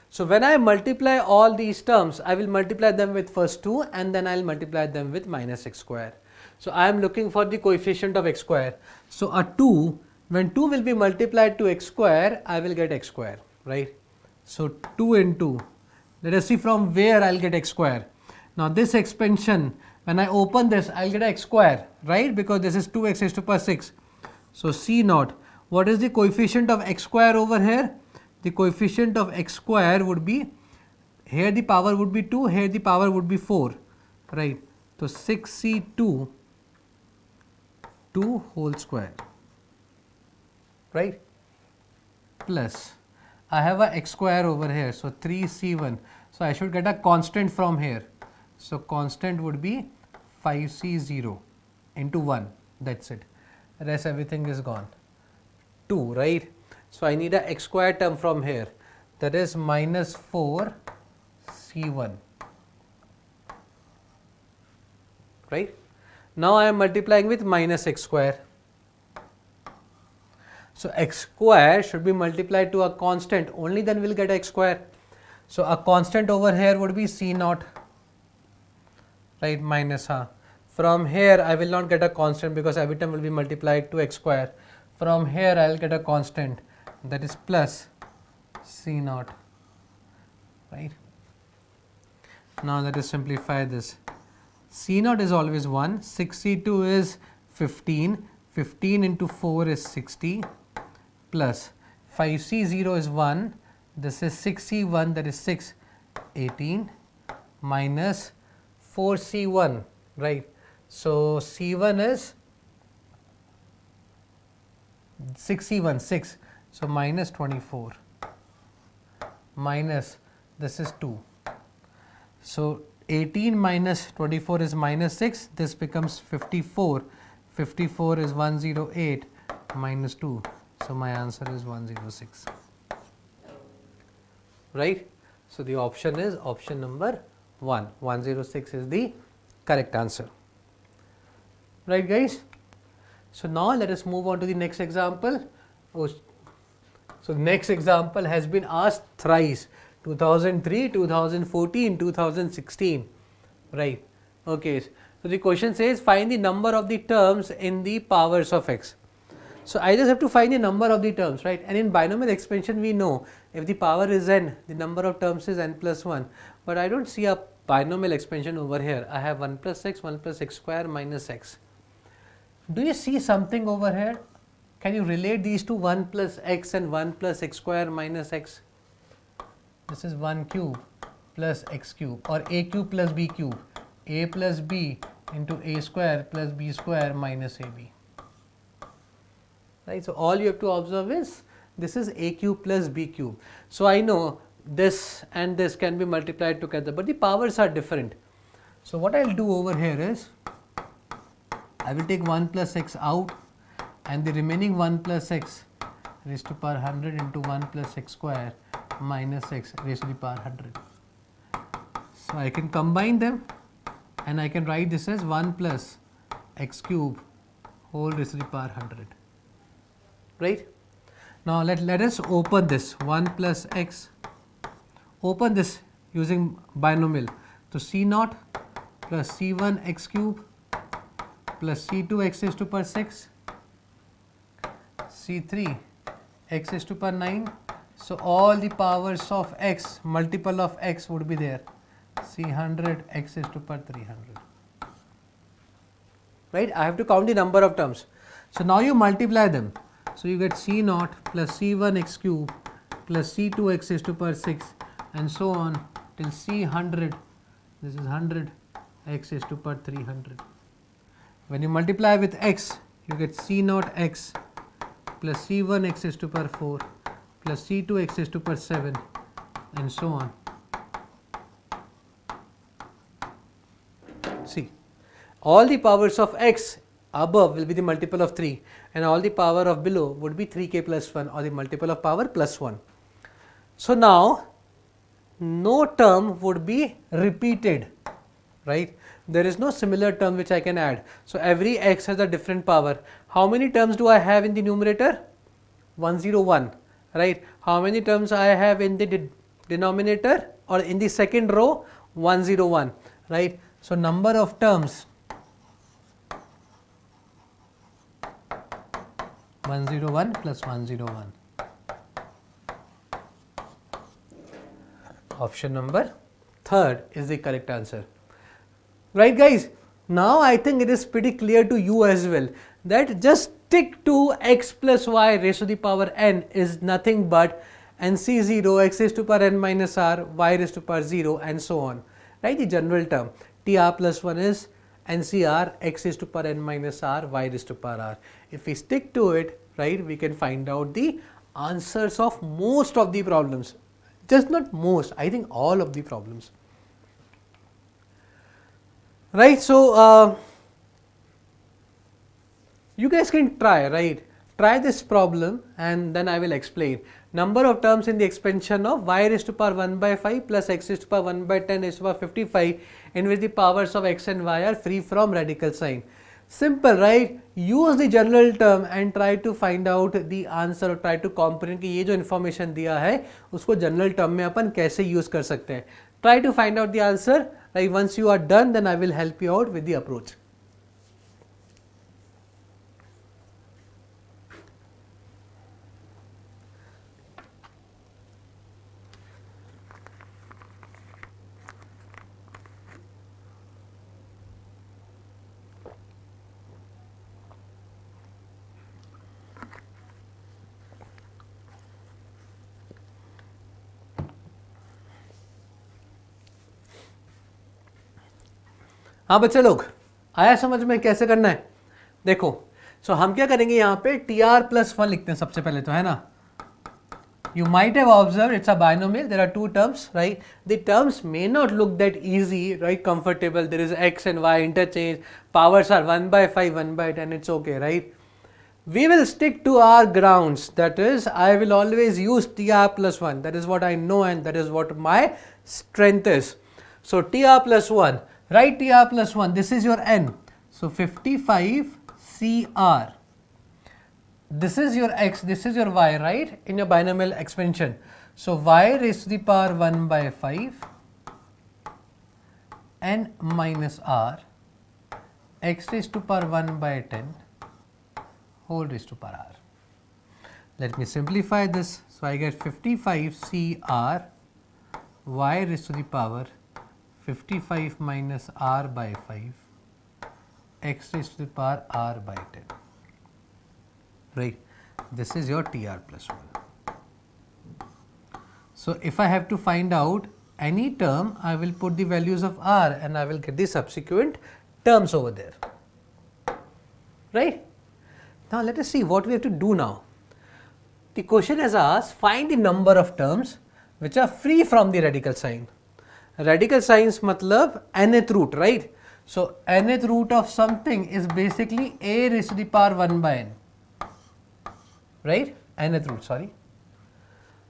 So, when I multiply all these terms, I will multiply them with first 2 and then I will multiply them with minus x square. So, I am looking for the coefficient of x square. So, a 2, when 2 will be multiplied to x square, I will get x square, right. So, 2 into, let us see from where I will get x square. Now, this expansion, when I open this, I will get x square, right, because this is 2x raised to power 6. So, C naught, what is the coefficient of x square over here? The coefficient of x square would be, here the power would be 2, here the power would be 4, right. So, 6C2 2 whole square, right, plus I have a x square over here. So, 3C1. So, I should get a constant from here. So, constant would be 5C0 into 1, that is it, rest everything is gone, 2, right. So, I need a x square term from here, that is minus 4C1, right. Now, I am multiplying with minus x square. So, x square should be multiplied to a constant, only then we will get x square. So, a constant over here would be C naught, right, minus from here I will not get a constant because every term will be multiplied to x square. From here I will get a constant, that is plus C naught, right. Now, let us simplify this. C naught is always 1, 6C2 is 15, 15 into 4 is 60 plus 5C0 is 1, this is 6C1, that is 6, 18 minus 4C1, right. So, C1 is 6C1, 6, so minus 24 minus this is 2. So, 18 minus 24 is minus 6, this becomes 54, 54 is 108 minus 2, so my answer is 106, right. So, the option is option number 1, 106 is the correct answer, right guys. So, now let us move on to the next example. So, next example has been asked thrice, 2003, 2014, 2016, right. Okay. So, the question says find the number of the terms in the powers of x. So, I just have to find the number of the terms, right, and in binomial expansion we know if the power is n, the number of terms is n plus 1, but I do not see a binomial expansion over here. I have 1 plus x, 1 plus x square minus x. Do you see something over here? Can you relate these to 1 plus x and 1 plus x square minus x? This is 1 cube plus x cube, or a cube plus b cube, a plus b into a square plus b square minus ab. Right. So, all you have to observe is this is a cube plus b cube. So, I know this and this can be multiplied together, but the powers are different. So, what I will do over here is I will take 1 plus x out and the remaining 1 plus x raised to power 100 into 1 plus x square minus x raised to the power 100. So, I can combine them and I can write this as 1 plus x cube whole raised to the power 100, right. Now, let us open this 1 plus x, open this using binomial. So, C naught plus C1 x cube plus C2 x raised to power 6, C3 x raised to power 9. So, all the powers of x, multiple of x would be there, C100 x raised to power 300, right. I have to count the number of terms. So, now you multiply them. So, you get C naught plus C1 x cube plus C2 x raised to power 6 and so on till C100, this is 100 x raised to power 300. When you multiply with x, you get C naught x plus C1 x raised to power 4 plus C2 x raised to power 7 and so on. See, all the powers of x above will be the multiple of 3 and all the power of below would be 3k plus 1 or the multiple of power plus 1. So, now no term would be repeated, right. There is no similar term which I can add. So, every x has a different power. How many terms do I have in the numerator? 101, right. How many terms I have in the denominator or in the second row? 101, right. So, number of terms 101 plus 101. Option number 3rd is the correct answer. Right guys, now I think it is pretty clear to you as well that just stick to x plus y raised to the power n is nothing but NC0 x raised to power n minus r y raised to power 0 and so on, right. The general term TR plus 1 is NCR x raised to power n minus r y raised to power r. If we stick to it, right, we can find out the answers of most of the problems, just not most, I think all of the problems. Right. So, you guys can try, right, try this problem and then I will explain. Number of terms in the expansion of y raised to power 1 by 5 plus x raised to power 1 by 10 raised to power 55 in which the powers of x and y are free from radical sign. Simple, right. Use the general term and try to find out the answer or try to comprehend कि ये जो information दिया है उसको general term में अपन कैसे use कर सकते हैं. Try to find out the answer. Like once you are done, then I will help you out with the approach. हाँ बच्चे लोग, आया समझ में कैसे करना है? देखो, सो हम क्या करेंगे यहाँ पे TR+1 लिखते हैं सबसे पहले तो, है ना. You might have observed it's a binomial. There are two terms, right? The terms may not look that easy, right? Comfortable. There is x and y interchange. Powers are 1/5, 1/10. It's okay, right? We will stick to our grounds. That is, I will always use TR+1. That is what I know and that is what my strength is. So TR+1. Write TR+1. This is your n. So 55 CR. This is your x, this is your y, right, in your binomial expansion. So y raised to the power 1/5 n minus r, x raised to power 1/10 whole raised to power r. Let me simplify this. So I get 55 CR y raised to the power 55 minus r by 5 x raised to the power r by 10. Right, this is your TR+1. So if I have to find out any term, I will put the values of r and I will get the subsequent terms over there. Right? Now let us see what we have to do now. The question has asked, find the number of terms which are free from the radical sign. Radical signs matlab nth root, right? So nth root of something is basically a raised to the power 1/n. Right? Nth root, sorry.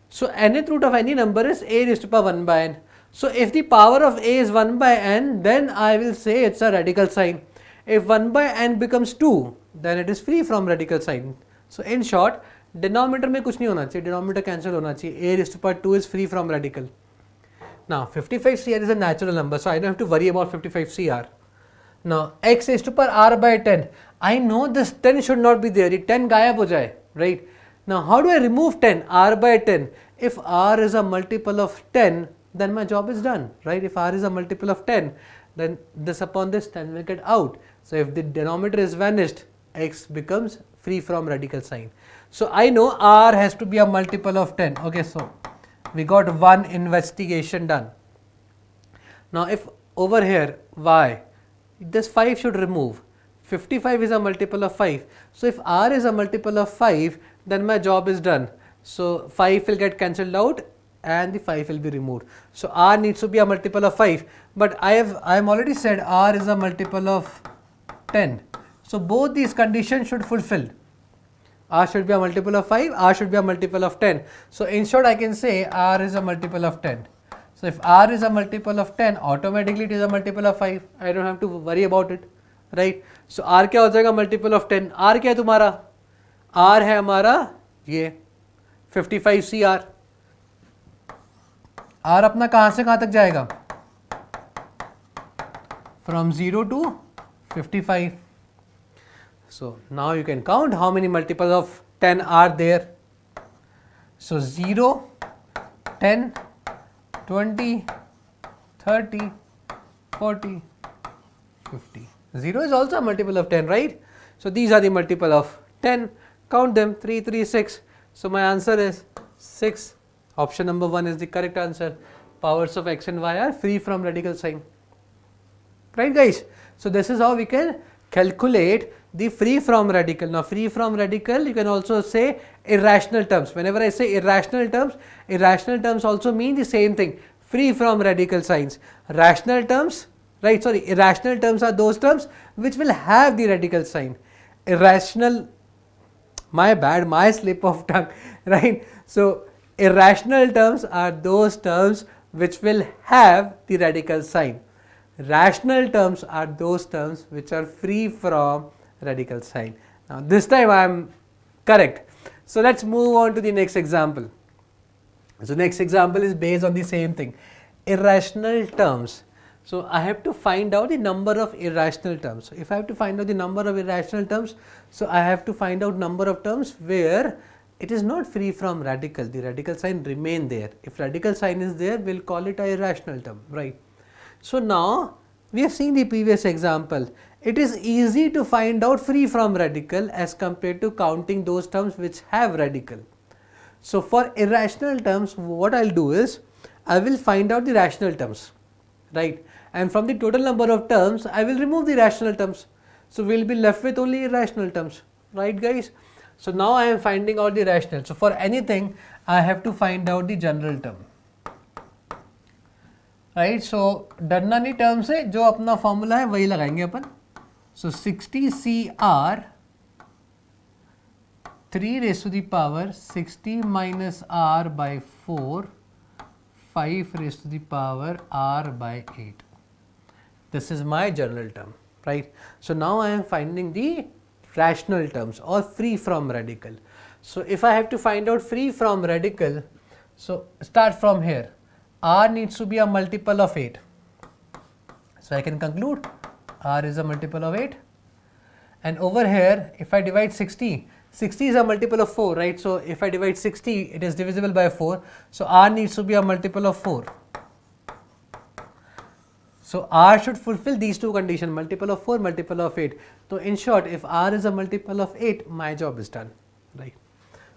So nth root of any number is a raised to power 1/n. So if the power of a is 1/n, then I will say it's a radical sign. If 1/n becomes 2, then it is free from radical sign. So in short, denominator में कुछ नहीं होना चाहिए, denominator cancel होना चाहिए. A raised to power 2 is free from radical. Now 55 CR is a natural number, so I don't have to worry about 55 CR. Now x raised to power r by 10. I know this 10 should not be there. ये 10 गायब हो जाए. Right? Now how do I remove 10? R by 10. If r is a multiple of 10, then my job is done. Right? If r is a multiple of 10, then this upon this 10 will get out. So if the denominator is vanished, x becomes free from radical sign. So I know r has to be a multiple of 10. Okay, so we got one investigation done. Now if over here y, this 5 should remove. 55 is a multiple of 5. So if r is a multiple of 5, then my job is done. So 5 will get cancelled out and the 5 will be removed. So r needs to be a multiple of 5. But I am already said r is a multiple of 10. So both these conditions should fulfill. R should be a multiple of 5, r should be a multiple of 10. So in short I can say r is a multiple of 10. So if r is a multiple of 10, automatically it is a multiple of 5. I don't have to worry about it. Right. So R क्या हो जाएगा? Multiple of 10. Are क्या है तुम्हारा? Are है हमारा ये 55 CR. Are अपना कहां से कहां तक जाएगा? From 0 to 55. So now you can count how many multiples of 10 are there. So 0, 10, 20, 30, 40, 50. 0 is also a multiple of 10, right? So these are the multiple of 10. Count them, 3, 3, 6. So my answer is 6. Option number 1 is the correct answer. Powers of x and y are free from radical sign. Right guys? So this is how we can calculate the free from radical. Now free from radical, you can also say irrational terms. Whenever I say irrational terms also mean the same thing. Free from radical signs. Rational terms, right, sorry, irrational terms are those terms which will have the radical sign. Irrational, my bad, my slip of tongue, right? So irrational terms are those terms which will have the radical sign. Rational terms are those terms which are free from radical sign. Now this time I am correct. So let's move on to the next example. So next example is based on the same thing. Irrational terms. So I have to find out the number of irrational terms. So if I have to find out the number of irrational terms, so I have to find out number of terms where it is not free from radical. The radical sign remain there. If radical sign is there, we'll call it a irrational term, right? So now we have seen the previous example. It is easy to find out free from radical as compared to counting those terms which have radical. So for irrational terms, what I'll do is I will find out the rational terms, right? And from the total number of terms, I will remove the rational terms. So we will be left with only irrational terms, right guys? So now I am finding out the rational. So for anything, I have to find out the general term, right? So डरना नहीं term से, जो अपना formula है वही लगाएंगे अपन. So 60 CR 3 raised to the power 60 minus R by 4 5 raised to the power R by 8. This is my general term, right? So now I am finding the rational terms or free from radical. So if I have to find out free from radical, so start from here. R needs to be a multiple of 8. So I can conclude R is a multiple of 8. And over here, if I divide 60, 60 is a multiple of 4, right? So if I divide 60, it is divisible by 4. So R needs to be a multiple of 4. So R should fulfill these two conditions, multiple of 4, multiple of 8. So in short, if R is a multiple of 8, my job is done, right?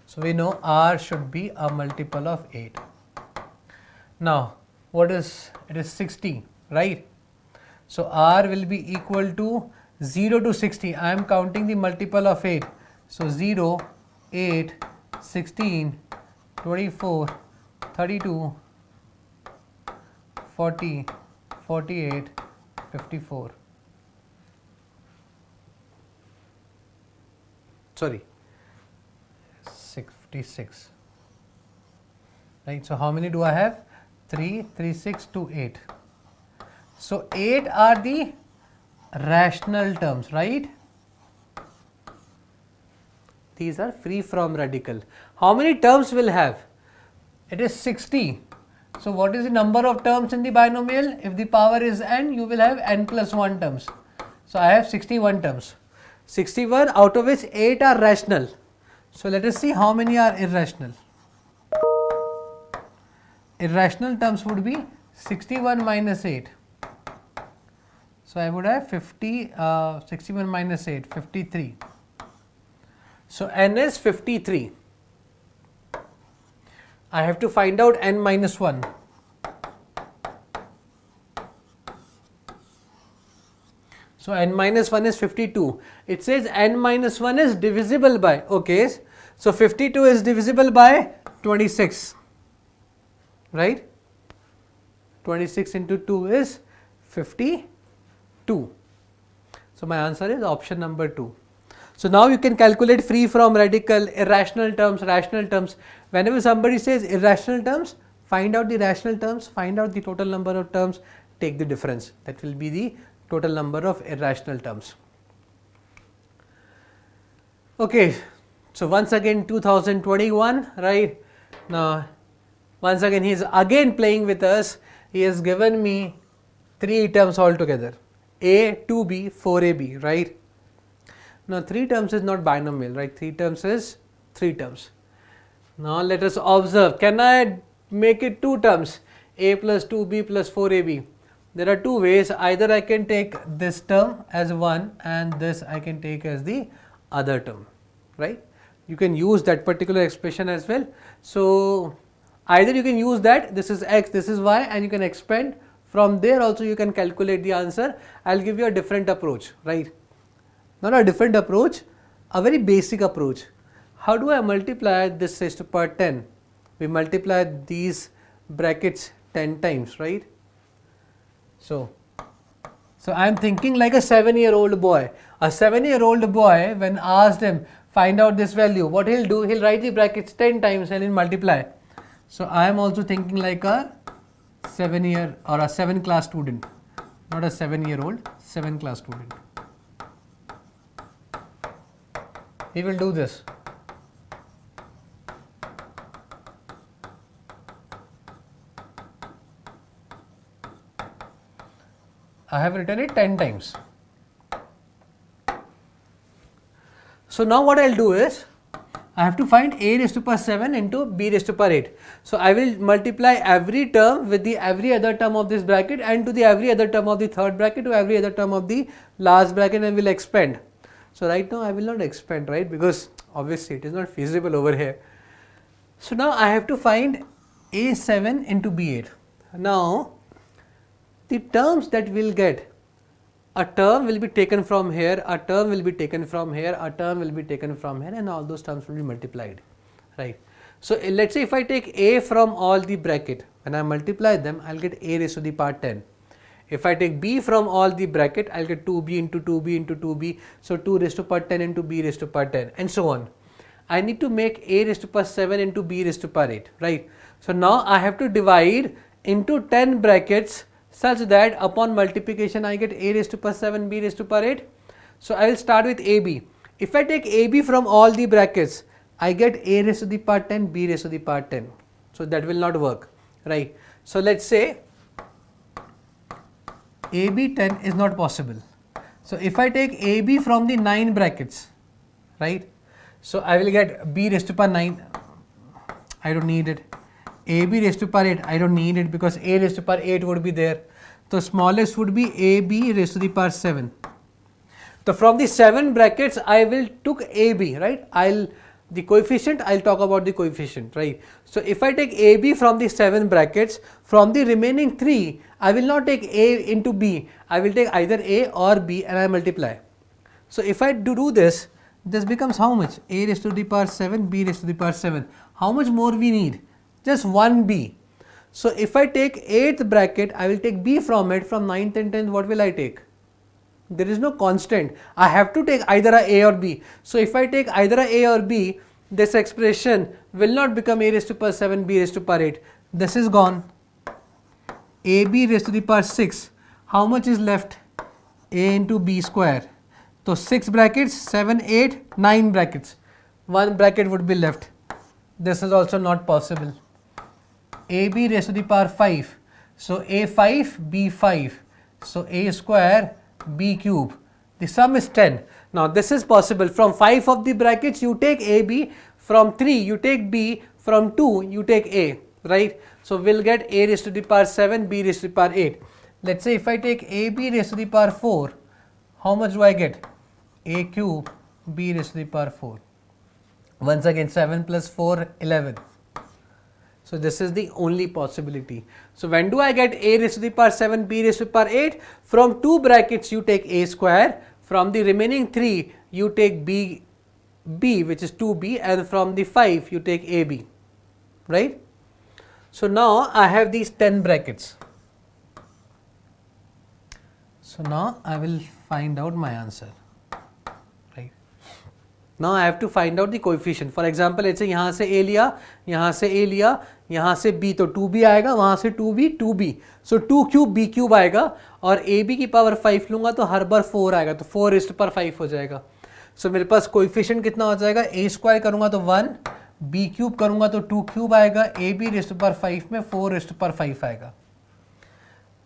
So we know R should be a multiple of 8. Now, what is, it is 60, right? So R will be equal to 0 to 60. I am counting the multiple of 8. So 0, 8, 16, 24, 32, 40, 48, 54. Sorry, 56. Right, so how many do I have? 3, 3, 6, 2, 8. So 8 are the rational terms, right? These are free from radical. How many terms will have? It is 60. So what is the number of terms in the binomial? If the power is n, you will have n plus 1 terms. So I have 61 terms. 61 out of which 8 are rational. So let us see how many are irrational. Irrational terms would be 61 minus 8. So I would have 61 minus 8, 53. So n is 53. I have to find out n minus 1. So n minus 1 is 52. It says n minus 1 is divisible by, okay, so 52 is divisible by 26, right? 26 into 2 is 52. So my answer is option number 2. So now you can calculate free from radical, irrational terms, rational terms. Whenever somebody says irrational terms, find out the rational terms, find out the total number of terms, take the difference. That will be the total number of irrational terms. Okay, so once again 2021, right? Now, once again he is again playing with us. He has given me 3 terms altogether, A, 2B, 4AB, right? Now 3 terms is not binomial, right? 3 terms is 3 terms. Now let us observe, can I make it 2 terms, A plus 2B plus 4AB? There are 2 ways. Either I can take this term as one and this I can take as the other term, right? You can use that particular expression as well. So either you can use that, this is x, this is y, and you can expand. From there also you can calculate the answer. I'll give you a different approach, right? Not a different approach, a very basic approach. How do I multiply this raised to power 10? We multiply these brackets 10 times, right? So I am thinking like a 7-year-old boy. A 7-year-old boy, when asked him, find out this value, what he'll do, he'll write the brackets 10 times and he'll multiply. So I am also thinking like a 7-year or a 7 class student, not a 7-year-old, 7 class student. He will do this. I have written it 10 times. So now what I'll do is, I have to find A raised to power 7 into B raised to power 8. So I will multiply every term with the every other term of this bracket and to the every other term of the third bracket to every other term of the last bracket and will expand. So right now I will not expand, right, because obviously it is not feasible over here. So now I have to find A7 into B8. Now the terms that we'll get, a term will be taken from here, a term will be taken from here, a term will be taken from here, and all those terms will be multiplied, right? So let's say if I take a from all the bracket, when I multiply them, I'll get a raised to the power 10. If I take b from all the bracket, I'll get 2b into 2b into 2b, so 2 raised to power 10 into b raised to power 10, and so on. I need to make a raised to power 7 into b raised to power 8, right? So now I have to divide into 10 brackets such that upon multiplication I get a raised to power 7, b raised to power 8. So I will start with ab. If I take ab from all the brackets, I get a raised to the power 10, b raised to the power 10. So that will not work, right? So let's say ab 10 is not possible. So if I take ab from the 9 brackets, right? So I will get b raised to power 9, I don't need it. ab raised to power 8, I don't need it because a raised to power 8 would be there. So smallest would be ab raised to the power 7. So from the 7 brackets, I will took ab, right? The coefficient, I'll talk about the coefficient, right? So if I take ab from the 7 brackets, from the remaining 3, I will not take a into b, I will take either a or b and I multiply. So if I do this, this becomes how much? A raised to the power 7, b raised to the power 7. How much more we need? Just 1b. So if I take 8th bracket, I will take b from it. From 9th and 10th, what will I take? There is no constant. I have to take either a or b. So if I take either a or b, this expression will not become a raised to power 7, b raised to power 8. This is gone. ab raised to the power 6. How much is left? A into b square. So 6 brackets, 7, 8, 9 brackets. 1 bracket would be left. This is also not possible. ab raised to the power 5. So a5, b5. So a square, b cube. The sum is 10. Now this is possible. From 5 of the brackets you take ab, from 3 you take b, from 2 you take a, right? So we'll get a raised to the power 7, b raised to the power 8. Let's say if I take ab raised to the power 4, how much do I get? A cube, b raised to the power 4. Once again 7 plus 4, 11. So this is the only possibility. So when do I get a raised to the power 7, b raised to the power 8? From 2 brackets you take a square, from the remaining 3 you take b which is 2b, and from the 5 you take ab, right? So now I have these 10 brackets. So now I will find out my answer. Now I have to find out the coefficient. For example, let's say यहाँ से a लिया, यहाँ से a लिया, यहाँ से b, तो 2b आएगा, वहाँ से 2b, 2b. So 2 cube b cube आएगा और ab की पावर 5 लूँगा तो हर बार 4 आएगा, तो 4 raised to power 5 हो जाएगा. So मेरे पास कोएफिशिएंट कितना हो जाएगा? a स्क्वायर करूँगा तो 1, b क्यूब करूँगा तो 2 क्यूब आएगा, ab raised to power 5 में 4 raised to power 5 आएगा.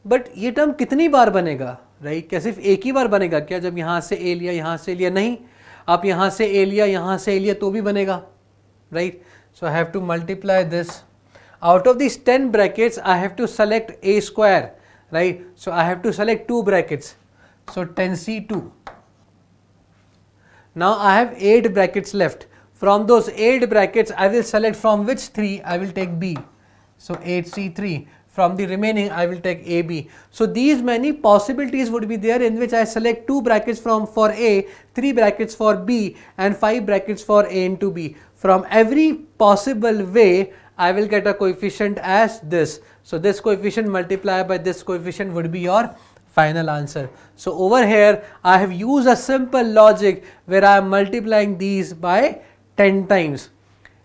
बट ये टर्म कितनी बार बनेगा, राइट? क्या सिर्फ एक ही बार बनेगा क्या? जब यहाँ से a लिया, यहाँ से लिया? नहीं, आप यहाँ से a लिया, यहाँ से a लिया तो भी बनेगा, right? So I have to multiply this. Out of this 10 brackets I have to select a square, right? So I have to select 2 brackets. So 10c2. Now I have 8 brackets left. From those 8 brackets I will select from which 3 I will take b. So 8c3. From the remaining I will take AB. So these many possibilities would be there in which I select 2 brackets for A, 3 brackets for B and 5 brackets for A into B. From every possible way I will get a coefficient as this. So this coefficient multiplied by this coefficient would be your final answer. So over here I have used a simple logic where I am multiplying these by 10 times.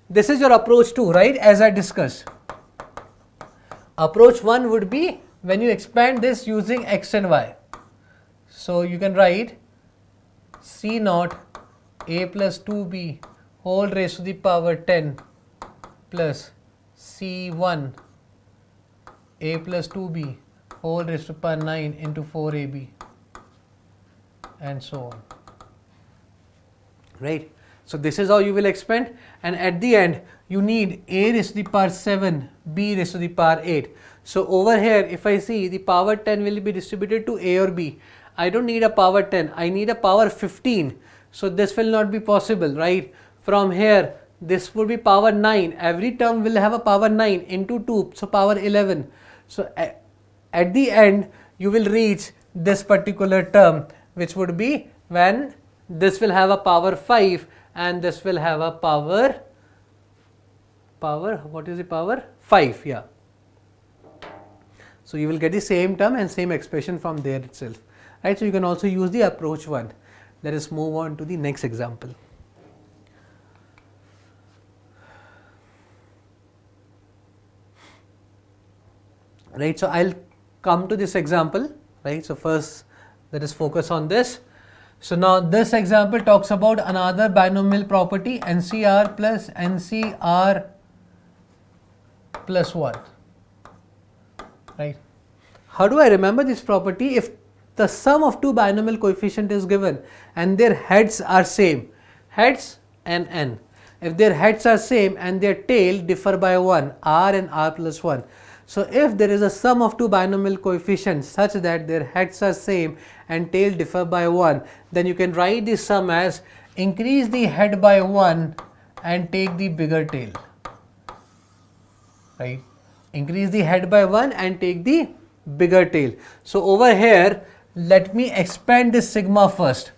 This is your approach 2, right, as I discussed. Approach 1 would be when you expand this using x and y. So you can write c naught a plus 2b whole raised to the power 10 plus c1 a plus 2b whole raised to the power 9 into 4ab and so on, right? So this is how you will expand, and at the end you need a raised to the power 7, b raised to the power 8. So over here if I see the power 10 will be distributed to a or b, I don't need a power 10, I need a power 15. So this will not be possible, right? From here this would be power 9, every term will have a power 9 into 2, so power 11. So at the end you will reach this particular term, which would be when this will have a power 5 and this will have a power, what is the power? 5, yeah. So you will get the same term and same expression from there itself, right? So you can also use the approach one. Let us move on to the next example. Right, so I'll come to this example, right? So first let us focus on this. So now this example talks about another binomial property, NCR plus NCR plus 1, right? How do I remember this property? If the sum of two binomial coefficient is given and their heads are same, heads and n, if their heads are same and their tail differ by 1, r and r plus 1. So if there is a sum of two binomial coefficients such that their heads are same and tail differ by 1, then you can write the sum as increase the head by 1 and take the bigger tail, right? Increase the head by 1 and take the bigger tail. So over here, let me expand this sigma first.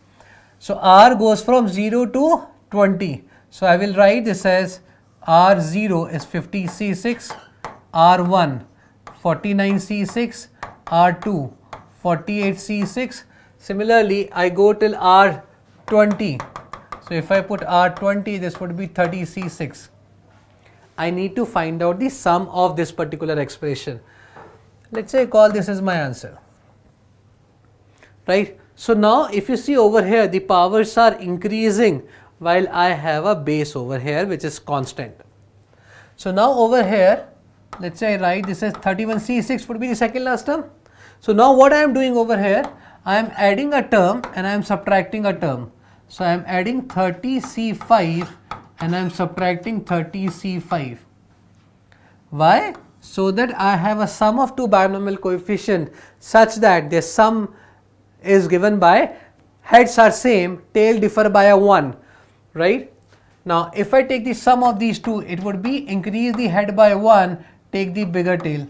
So r goes from 0 to 20. So I will write this as r0 is 50c6, r1 49c6, r2 48c6. Similarly, I go till r20. So if I put r20, this would be 30c6. I need to find out the sum of this particular expression. Let's say I call this as my answer, right? So now if you see over here, the powers are increasing while I have a base over here which is constant. So now over here, let's say I write this as 31c6 would be the second last term. So now what I am doing over here, I am adding a term and I am subtracting a term. So I am adding 30c5 and I am subtracting 30c5. Why? So that I have a sum of two binomial coefficients such that their sum is given by heads are same, tail differ by a 1, right? Now if I take the sum of these two, it would be increase the head by 1, take the bigger tail,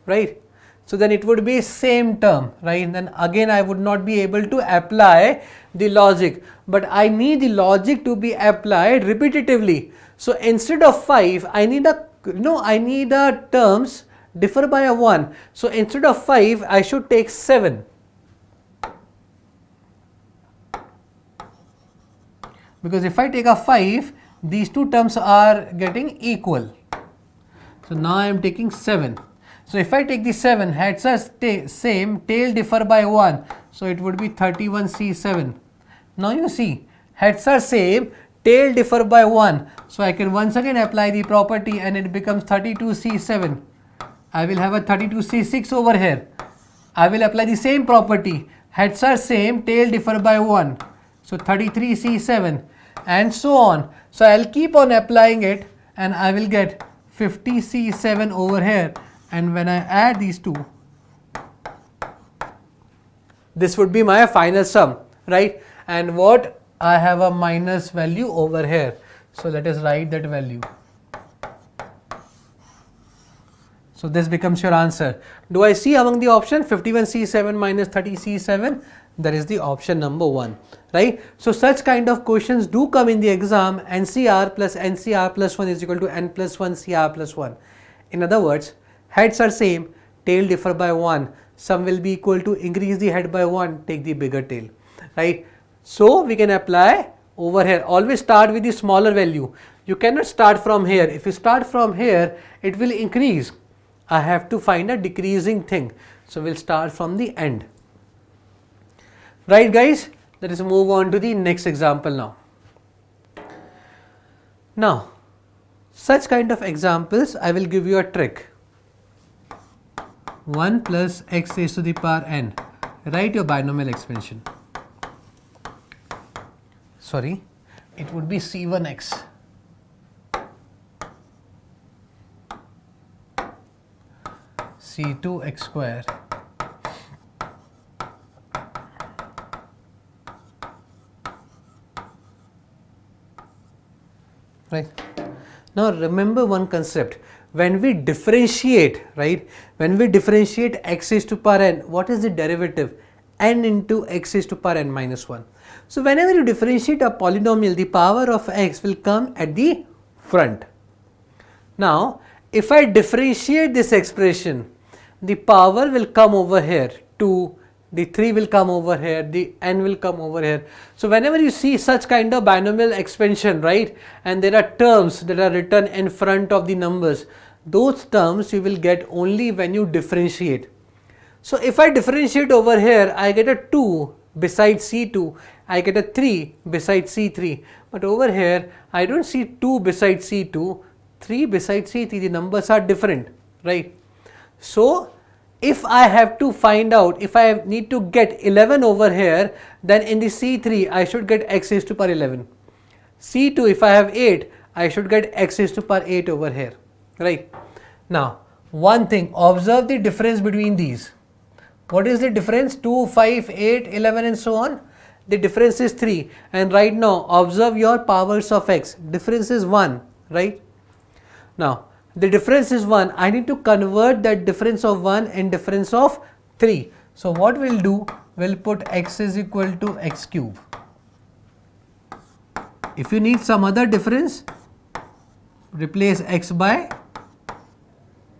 right? So then it would be same term, right? And then again I would not be able to apply the logic, but I need the logic to be applied repetitively. So instead of 5, I need a terms differ by a 1. So instead of 5, I should take 7. Because if I take a 5, these two terms are getting equal. So now I am taking 7. So if I take the 7, heads are same, tail differ by 1. So it would be 31c7. Now you see, heads are same, tail differ by 1. So I can once again apply the property and it becomes 32c7. I will have a 32c6 over here. I will apply the same property. Heads are same, tail differ by 1. So 33c7 and so on. So I'll keep on applying it and I will get 50c7 over here. And when I add these two, this would be my final sum, right? And what I have a minus value over here. So let us write that value. So this becomes your answer. Do I see among the option 51c7 minus 30c7? That is the option number 1, right? So such kind of questions do come in the exam. NCR plus NCR plus 1 is equal to N plus 1 CR plus 1. In other words, heads are same, tail differ by 1. Sum will be equal to increase the head by 1, take the bigger tail, right? So we can apply over here. Always start with the smaller value. You cannot start from here. If you start from here, it will increase. I have to find a decreasing thing. So we'll start from the end. Right guys, let us move on to the next example now. Now, such kind of examples, I will give you a trick. 1 plus x raised to the power n. Write your binomial expansion. Sorry, it would be c1x. c2x square. Right. Now remember one concept, when we differentiate, right, when we differentiate x raised to power n, what is the derivative? N into x raised to power n minus 1. So whenever you differentiate a polynomial, the power of x will come at the front. Now if I differentiate this expression, the power will come over here, 2, the 3 will come over here, the n will come over here. So whenever you see such kind of binomial expansion, right, and there are terms that are written in front of the numbers, those terms you will get only when you differentiate. So if I differentiate over here, I get a 2 beside C2, I get a 3 beside C3, but over here I don't see 2 beside C2, 3 beside C3, the numbers are different, right? So if I have to find out, if I need to get 11 over here, then in the C3 I should get x raised to power 11. C2, if I have 8, I should get x raised to power 8 over here, right? Now one thing, observe the difference between these. What is the difference? 2, 5, 8, 11 and so on. The difference is 3, and right now observe your powers of x. Difference is 1, right? Now the difference is 1, I need to convert that difference of 1 in difference of 3. So what we'll do, we'll put x is equal to x cube. If you need some other difference, replace x by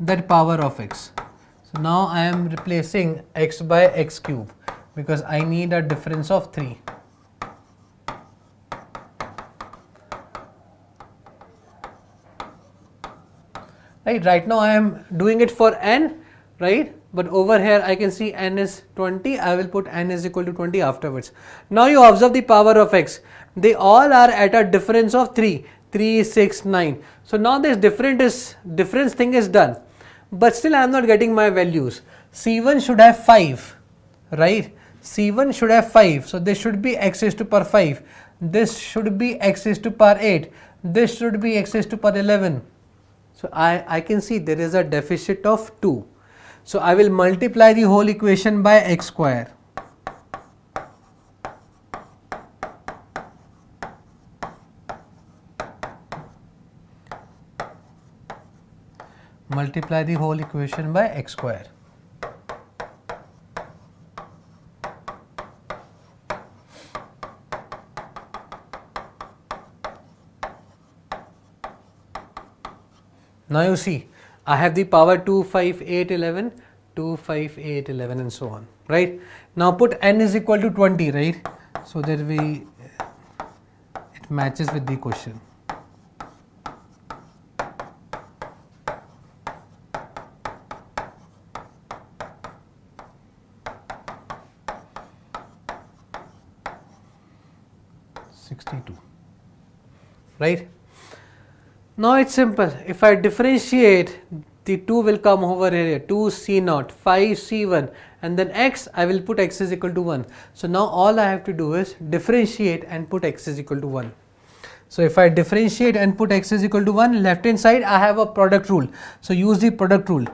that power of x. So now I am replacing x by x cube because I need a difference of 3. Right now I am doing it for n, right, but over here I can see n is 20, I will put n is equal to 20 afterwards. Now you observe the power of x, they all are at a difference of 3, 3, 6, 9. So now this difference thing is done, but still I am not getting my values. C1 should have 5, right, C1 should have 5, so this should be x raised to power 5, this should be x raised to power 8, this should be x raised to power 11. So I can see there is a deficit of 2. So I will multiply the whole equation by x square. Multiply the whole equation by x square. Now you see, I have the power 2, 5, 8, 11, 2, 5, 8, 11 and so on, right? Now put n is equal to 20, right? So that it matches with the question. Right? Now it's simple. If I differentiate, the 2 will come over here, 2c0, 5c1, and then x, I will put x is equal to 1. So now all I have to do is differentiate and put x is equal to 1. So if I differentiate and put x is equal to 1, left hand side I have a product rule. So use the product rule,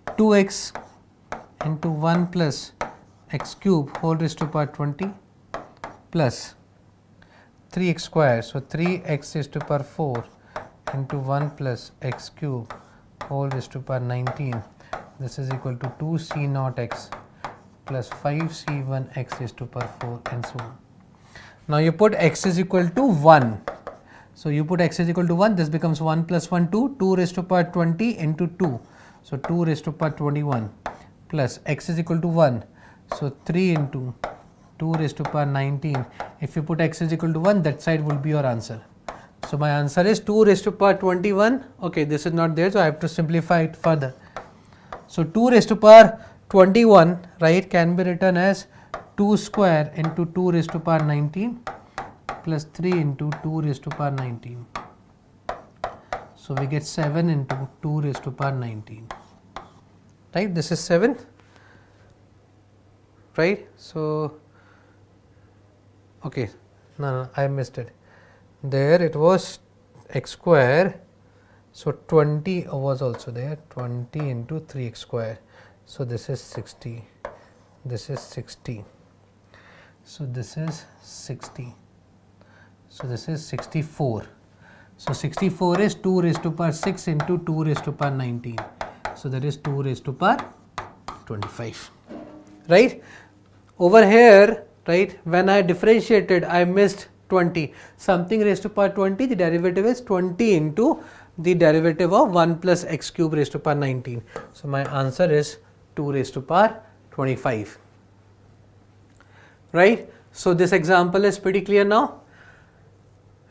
2x into 1 plus x cube whole raised to power 20 plus 3x square. So 3x raised to power 4 into 1 plus x cube whole raised to power 19. This is equal to 2c0 x plus 5c1 x raised to power 4 and so on. Now you put x is equal to 1. So you put x is equal to 1, this becomes 1 plus 1, 2, 2 raised to power 20 into 2. So 2 raised to power 21 plus x is equal to 1. So 3 into 2 raised to power 19. If you put x is equal to 1, that side will be your answer. So my answer is 2 raised to power 21. Okay, this is not there, so I have to simplify it further. So 2 raised to power 21, right, can be written as 2 square into 2 raised to power 19 plus 3 into 2 raised to power 19. So we get 7 into 2 raised to power 19. Right, this is 7. Right, so okay, no, I missed it. There it was x square, so 20 was also there, 20 into 3x square. So this is 60, this is 60, so this is 60, so this is 64. So 64 is 2 raised to power 6 into 2 raised to power 19. So that is 2 raised to power 25. Right? Over here, right, when I differentiated, I missed 20. Something raised to power 20, the derivative is 20 into the derivative of 1 plus x cube raised to power 19. So my answer is 2 raised to power 25. Right? So this example is pretty clear now.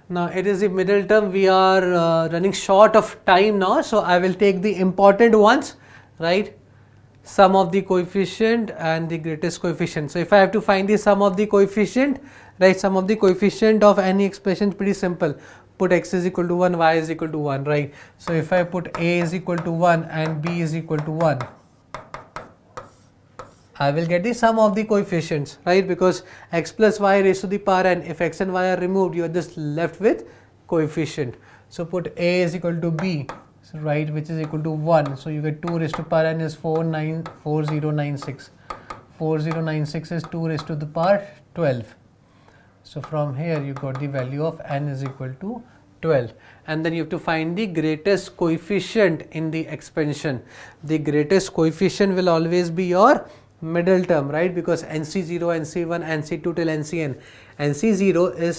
Now it is the middle term. We are running short of time now, so I will take the important ones, right? Sum of the coefficient and the greatest coefficient. So if I have to find the sum of the coefficient, right, sum of the coefficient of any expression is pretty simple. Put x is equal to 1, y is equal to 1, right? So if I put a is equal to 1 and b is equal to 1, I will get the sum of the coefficients, right? Because x plus y raised to the power n, if x and y are removed, you are just left with coefficient. So put a is equal to b, so right, which is equal to 1. So you get 2 raised to power n is 4096. 4096 is 2 raised to the power 12. So from here you got the value of n is equal to 12, and then you have to find the greatest coefficient in the expansion. The greatest coefficient will always be your middle term, right? Because NC0, NC1, NC2 till NCn. NC0 is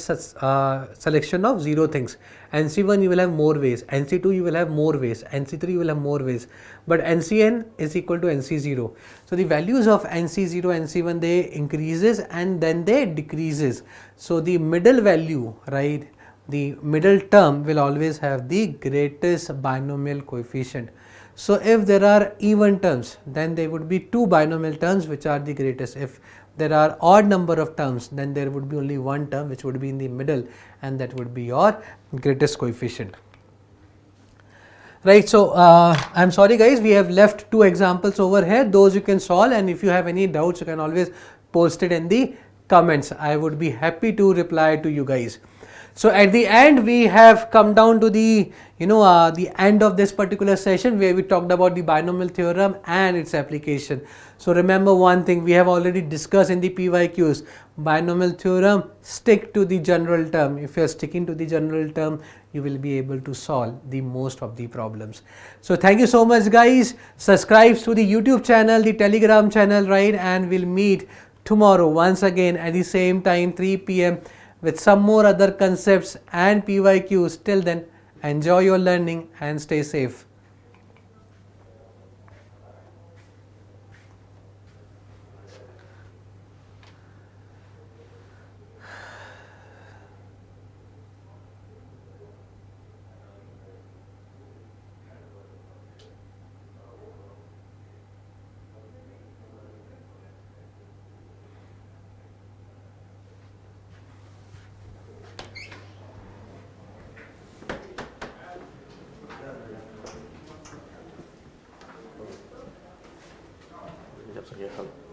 selection of 0 things. NC1 you will have more ways, NC2 you will have more ways, NC3 you will have more ways, but NCn is equal to NC0. So the values of NC0, NC1, they increases and then they decreases. So the middle value, right, the middle term will always have the greatest binomial coefficient. So if there are even terms, then there would be 2 binomial terms which are the greatest. If there are odd number of terms, then there would be only one term which would be in the middle, and that would be your greatest coefficient. Right, so I'm sorry guys, we have left 2 examples over here. Those you can solve, and if you have any doubts, you can always post it in the comments. I would be happy to reply to you guys. So at the end, we have come down to the the end of this particular session where we talked about the binomial theorem and its application. So remember one thing we have already discussed in the PYQs: binomial theorem, stick to the general term. If you are sticking to the general term, you will be able to solve the most of the problems. So thank you so much guys. Subscribe to the YouTube channel, the Telegram channel, right? And we'll meet tomorrow once again at the same time, 3 p.m. with some more other concepts and PYQs. Till then, enjoy your learning and stay safe. जब से ये हल